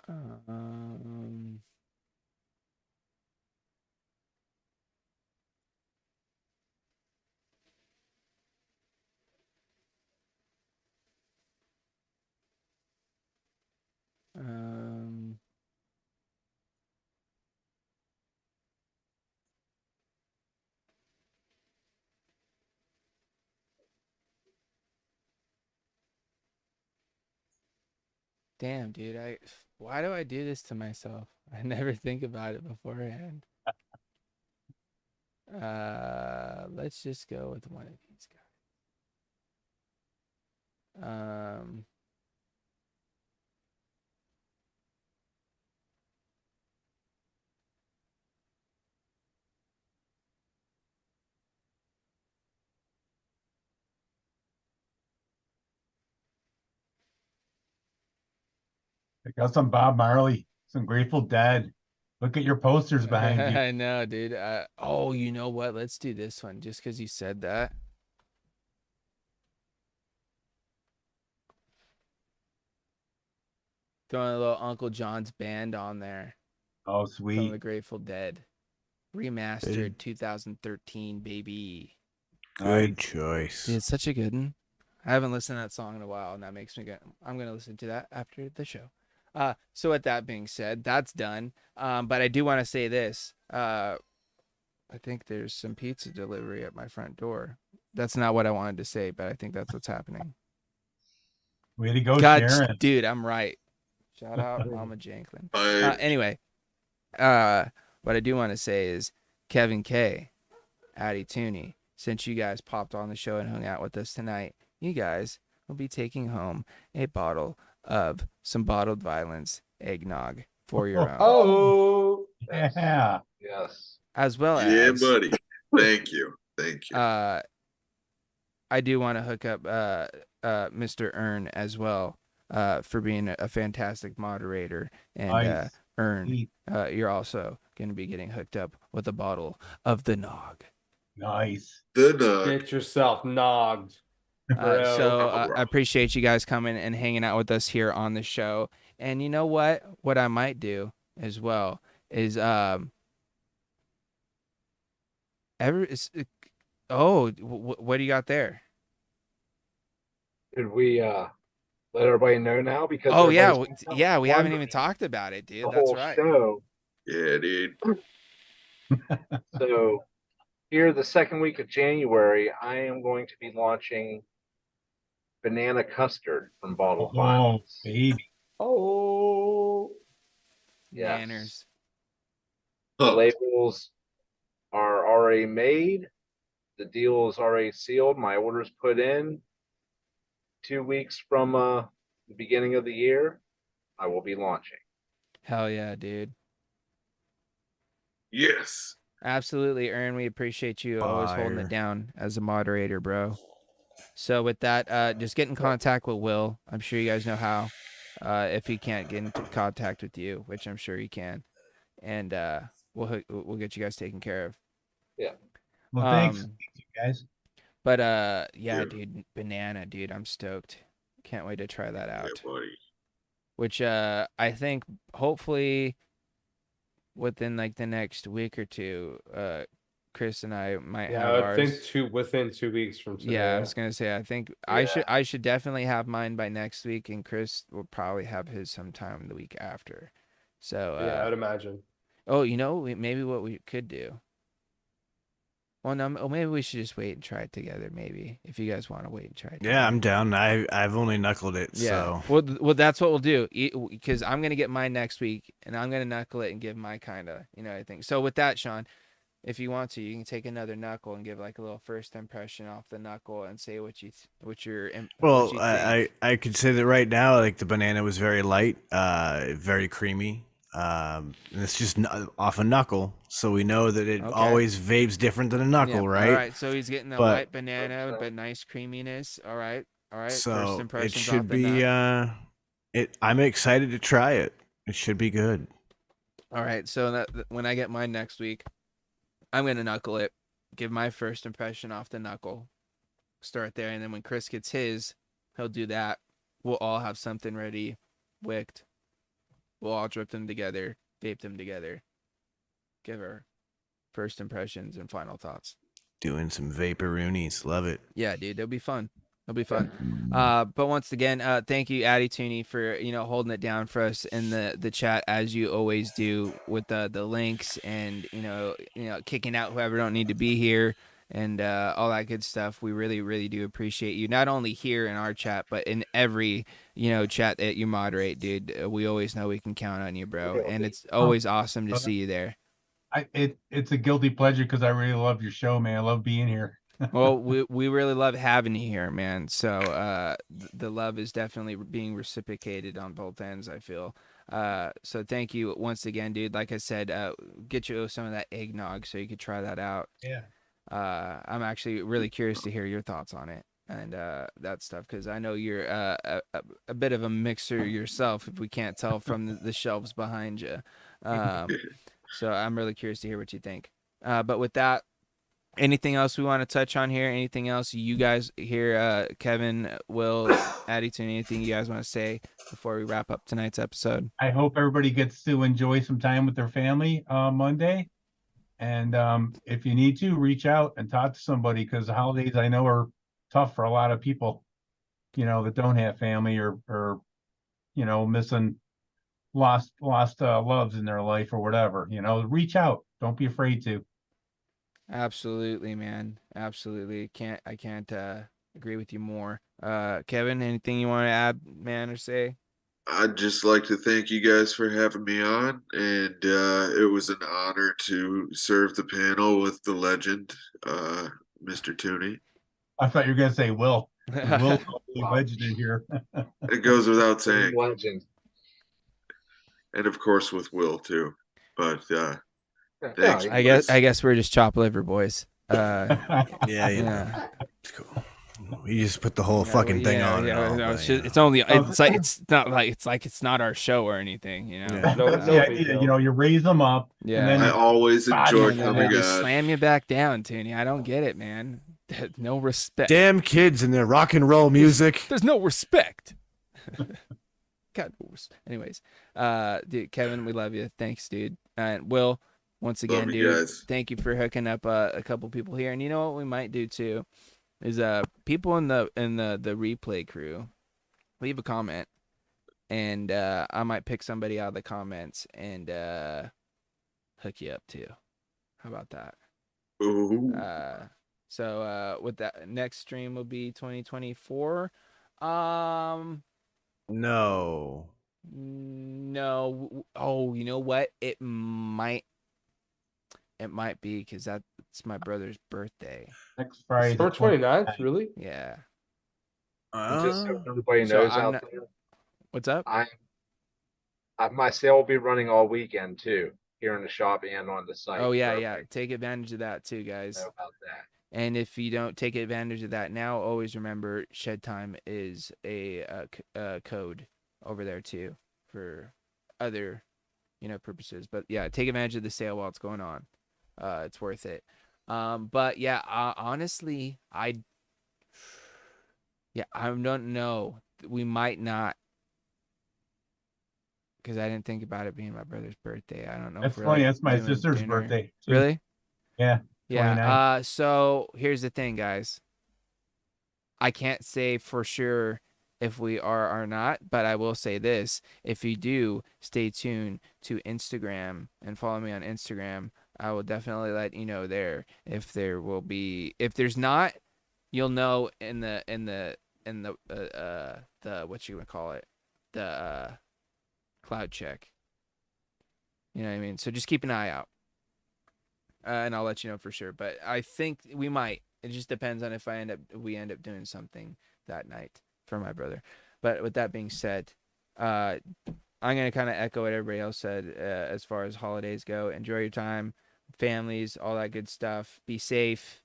Um, um, Damn, dude, why do I do this to myself? I never think about it beforehand. Let's just go with one of these guys. I got some Bob Marley, some Grateful Dead. Look at your posters behind you. I know, dude. Oh, you know what? Let's do this one just because you said that. Throwing a little Uncle John's Band on there Oh, from sweet. the Grateful Dead. Remastered 2013, baby. Good choice. Dude, it's such a good one. I haven't listened to that song in a while, and that makes me I'm gonna listen to that after the show. So with that being said, that's done. But I do want to say this. I think there's some pizza delivery at my front door. That's not what I wanted to say, but I think that's what's happening. Way to go, God, Sharon. dude, I'm right. Shout out Mama Janklin. I Anyway, what I do want to say is Kevin K, Addie Tooney, since you guys popped on the show and hung out with us tonight, you guys will be taking home a bottle of some bottled violence eggnog for your own. Oh, Yeah. Yes. As well yeah, as buddy. Thank you. I do want to hook up Mr. Earn as well for being a fantastic moderator. And Nice. Earn, Neat. you're also going to be getting hooked up with a bottle of the Nog. Nice. The Get yourself nogged. Bro. So bro. I appreciate you guys coming and hanging out with us here on the show. And you know what? What I might do as well is what do you got there? Should we let everybody know now? Because Oh yeah, everybody's we haven't even wondering talked about it, dude. the That's whole right. show. Yeah, dude. So here, the second week of January, I am going to be launching banana custard from Bottle Oh, Finds. baby. Oh. Yes. Manners. The Huh. labels are already made. The deal is already sealed. My order's put in. 2 weeks from the beginning of the year, I will be launching. Hell yeah, dude. Yes. Absolutely, Aaron. We appreciate you always holding Fire. it down as a moderator, bro. So with that, just get in contact with Will. I'm sure you guys know how. If he can't get into contact with you, which I'm sure he can, and we'll get you guys taken care of. Well, thanks, Um, you guys. But yeah, Yeah. dude, banana, dude. I'm stoked. Can't wait to try that Yeah, out. buddy. Which I think hopefully within like the next week or two, Chris and I might Yeah, have I ours. think within 2 weeks from today. Yeah, I was gonna say I think Yeah. I should definitely have mine by next week, and Chris will probably have his sometime the week after. So Yeah, I'd imagine. oh, you know, maybe what we could do. Well, no, maybe we should just wait and try it together. Maybe if you guys want to wait and try it. Yeah, I'm down. I've only knuckled it, Yeah. so Well, that's what we'll do. Because I'm gonna get mine next week, and I'm gonna knuckle it and give my kind of, I think. So with that, Sean, if you want to, you can take another knuckle and give like a little first impression off the knuckle and say what you what you well, think. I could say that right now, like the banana was very light, very creamy. And it's just off a knuckle, so we know that it Okay. always vapes different than a knuckle, Yeah. right? All right. So he's getting a But- light banana, but nice creaminess. All right. First So it impressions should off the be. nut. I'm excited to try it. It should be good. All right. So when I get mine next week, I'm gonna knuckle it, give my first impression off the knuckle, start there, and then when Chris gets his, he'll do that. We'll all have something ready, wicked. We'll all drip them together, vape them together, give our first impressions and final thoughts. Doing some vaperoonies, love it. Yeah, dude, it'll be fun. It'll be fun. But once again, thank you, Addy Tooney, for holding it down for us in the chat as you always do with the links and kicking out whoever don't need to be here and all that good stuff. We really, really do appreciate you, not only here in our chat, but in every chat that you moderate, dude. We always know we can count on you, bro, and it's always awesome to see you there. It's a guilty pleasure because I really love your show, man. I love being here. Well, we really love having you here, man. So the love is definitely being reciprocated on both ends, I feel. So thank you once again, dude. Like I said, get you some of that eggnog so you could try that out. Yeah. I'm actually really curious to hear your thoughts on it and that stuff because I know you're a bit of a mixer yourself, if we can't tell from the shelves behind you. So I'm really curious to hear what you think. But with that, anything else we want to touch on here? Anything else you guys here, Kevin, Will, Addington, anything you guys want to say before we wrap up tonight's episode? I hope everybody gets to enjoy some time with their family Monday. And if you need to, reach out and talk to somebody because the holidays I know are tough for a lot of people, that don't have family or missing lost loves in their life or whatever. Reach out. Don't be afraid to. Absolutely, man. Absolutely. I can't agree with you more. Kevin, anything you want to add, man, or say? I'd just like to thank you guys for having me on, and it was an honor to serve the panel with the legend, Mr. Tooney. I thought you were gonna say Will. Will's a legend in here. It goes without saying, Legend. and of course with Will too. But Thanks. I guess we're just chopped liver boys. Yeah, Yeah. It's cool. You just put the whole Yeah, fucking well, thing yeah, on. yeah, and all, no, but, it's, you just, know. it's only it's not our show or anything, you know. Yeah. No, That's no the big idea. deal. You know, you raise them up, Yeah. and then I always enjoy And And then coming they just out. slam you back down, Tooney. I don't get it, man. No respect. Damn kids and their rock and roll music. There's no respect. God. Anyways, dude, Kevin, we love you. Thanks, dude. And Will, once again, Love you dude, guys. thank you for hooking up a couple people here. And you know what we might do too is people in the replay crew leave a comment, and I might pick somebody out of the comments and hook you up too. How about that? Ooh. So with that, next stream will be 2024. No. No. Oh, you know what? It might be because that's my brother's birthday. next Friday. December 29th, really? Yeah. And just so everybody So knows I'm out not- there, What's up? my sale will be running all weekend too, here in the shop and on the site. Oh yeah, for yeah. everybody Take advantage of that too, to guys. know about that. And if you don't take advantage of that now, always remember Shed Time is a code over there too for other, purposes. But yeah, take advantage of the sale while it's going on. It's worth it. But yeah, honestly, I don't know. We might not, because I didn't think about it being my brother's birthday. I don't know. That's if we're, funny. like, That's my doing sister's dinner. birthday. too. Really? Yeah. Yeah. 29. So here's the thing, guys. I can't say for sure if we are or not, but I will say this. If you do, stay tuned to Instagram and follow me on Instagram. I will definitely let you know there if there will be. If there's not, you'll know in the what you would call it, the cloud check. You know what I mean? So just keep an eye out. And I'll let you know for sure. But I think we might. It just depends on if we end up doing something that night for my brother. But with that being said, I'm gonna kind of echo what everybody else said as far as holidays go. Enjoy your time, families, all that good stuff. Be safe.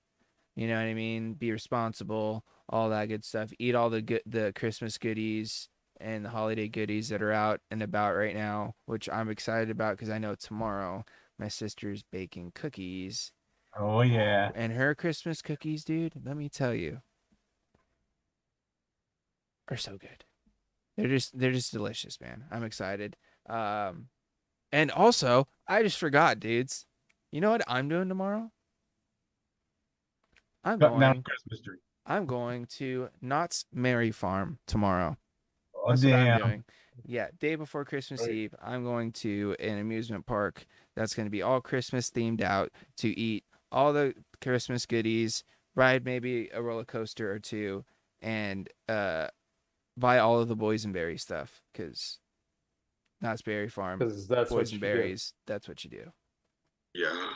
You know what I mean? Be responsible. All that good stuff. Eat all the Christmas goodies and the holiday goodies that are out and about right now, which I'm excited about because I know tomorrow my sister's baking cookies. Oh yeah. And her Christmas cookies, dude, let me tell you, are so good. They're just delicious, man. I'm excited. And also, I just forgot, dudes. You know what I'm doing tomorrow? I'm Cutting down going a Christmas tree. to Knott's Merry Farm tomorrow. Oh That's what I'm damn. doing. Yeah, day before Christmas Eve, I'm going to an amusement park that's going to be all Christmas themed out to eat all the Christmas goodies, ride maybe a roller coaster or two, and buy all of the boysenberry stuff because Knott's Berry Farm, Because that's what you do. boysenberries, that's what you do. Yeah.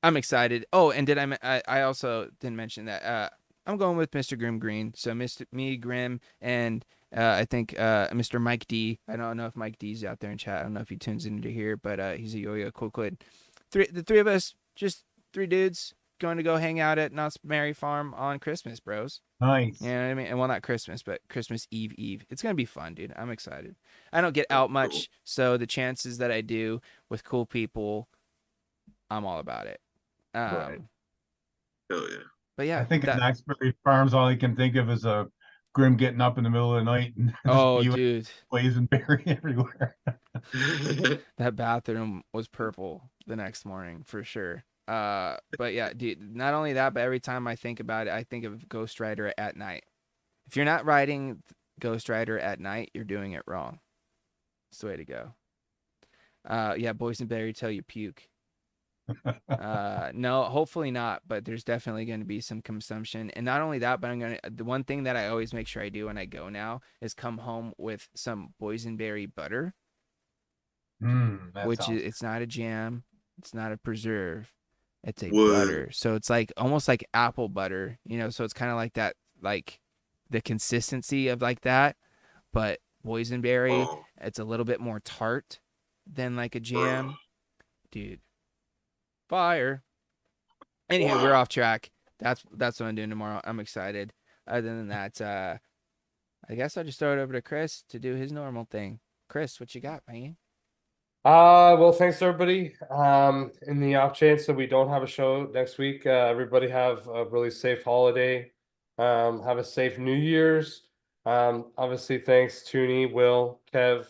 I'm excited. Oh, and I also didn't mention that I'm going with Mr. Grim Green. So me, Grim, and I think Mr. Mike D. I don't know if Mike D's out there in chat. I don't know if he tunes into here, but he's a yo-yo cool kid. The three of us, just three dudes, going to go hang out at Knott's Merry Farm on Christmas, bros. Nice. You know what I mean? And well, not Christmas, but Christmas Eve. It's gonna be fun, dude. I'm excited. I don't get out much, so the chances that I do with cool people, I'm all about it. Right. Hell yeah. But yeah, I think that- at Knoxbury Farms, all I can think of is a Grim getting up in the middle of the night and oh, spewing dude, boysenberry everywhere. that bathroom was purple the next morning for sure. But yeah, dude, not only that, but every time I think about it, I think of Ghost Rider at night. If you're not riding Ghost Rider at night, you're doing it wrong. It's the way to go. Yeah, boysenberry till you puke. No, hopefully not, but there's definitely going to be some consumption. And not only that, but the one thing that I always make sure I do when I go now is come home with some boysenberry butter, which is, it's not a jam, it's not a preserve, it's a butter. So it's like almost like apple butter, so it's kind of like that, like the consistency of like that, but boysenberry, it's a little bit more tart than like a jam. Dude, fire. Anywho, we're off track. That's what I'm doing tomorrow. I'm excited. Other than that, I guess I'll just throw it over to Chris to do his normal thing. Chris, what you got, man? Well, thanks everybody. In the off chance that we don't have a show next week, everybody have a really safe holiday. Have a safe New Year's. Obviously, thanks Toonie, Will, Kev.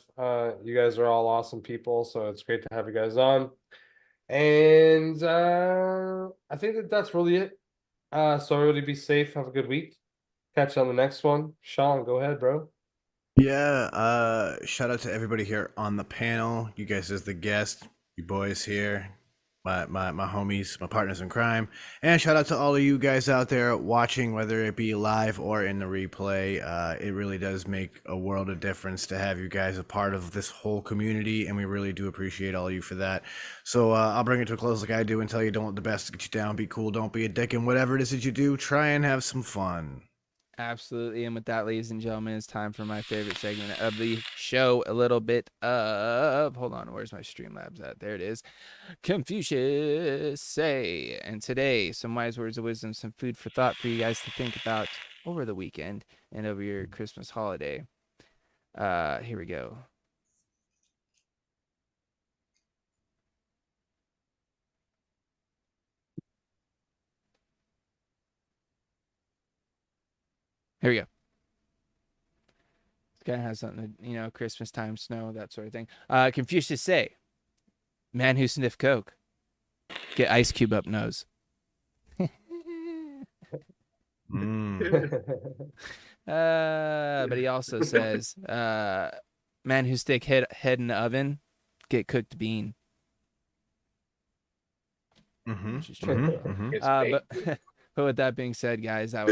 You guys are all awesome people, so it's great to have you guys on. And I think that's really it. So everybody be safe. Have a good week. Catch you on the next one. Sean, go ahead, bro. Yeah, shout out to everybody here on the panel. You guys as the guest, you boys here, my homies, my partners in crime. And shout out to all of you guys out there watching, whether it be live or in the replay. It really does make a world of difference to have you guys a part of this whole community, and we really do appreciate all of you for that. So I'll bring it to a close like I do and tell you, don't let the best get you down. Be cool, don't be a dick, and whatever it is that you do, try and have some fun. Absolutely. And with that, ladies and gentlemen, it's time for my favorite segment of the show. A little bit of, hold on, where's my Streamlabs at? There it is. Confucius Say. And today, some wise words of wisdom, some food for thought for you guys to think about over the weekend and over your Christmas holiday. Here we go. Here we go. This guy has something, Christmas time, snow, that sort of thing. Confucius Say, man who sniffed coke, get ice cube up nose. But he also says, man who stick head in the oven, get cooked bean. Which is true. But with that being said, guys, I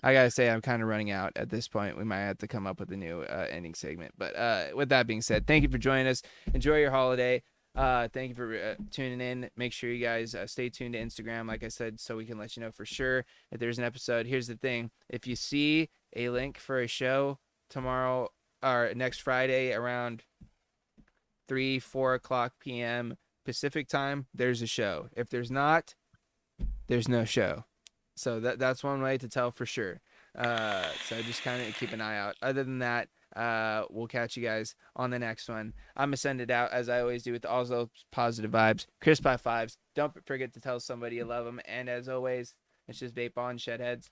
gotta say I'm kind of running out at this point. We might have to come up with a new ending segment. But with that being said, thank you for joining us. Enjoy your holiday. Thank you for tuning in. Make sure you guys stay tuned to Instagram, like I said, so we can let you know for sure if there's an episode. Here's the thing: if you see a link for a show tomorrow or next Friday around 3-4 o'clock p.m. Pacific time, there's a show. If there's not, there's no show. So that's one way to tell for sure. So just kind of keep an eye out. Other than that, we'll catch you guys on the next one. I'm going to send it out as I always do with all those positive vibes. Crisp high fives. Don't forget to tell somebody you love them. And as always, it's just vape on, Shedheads.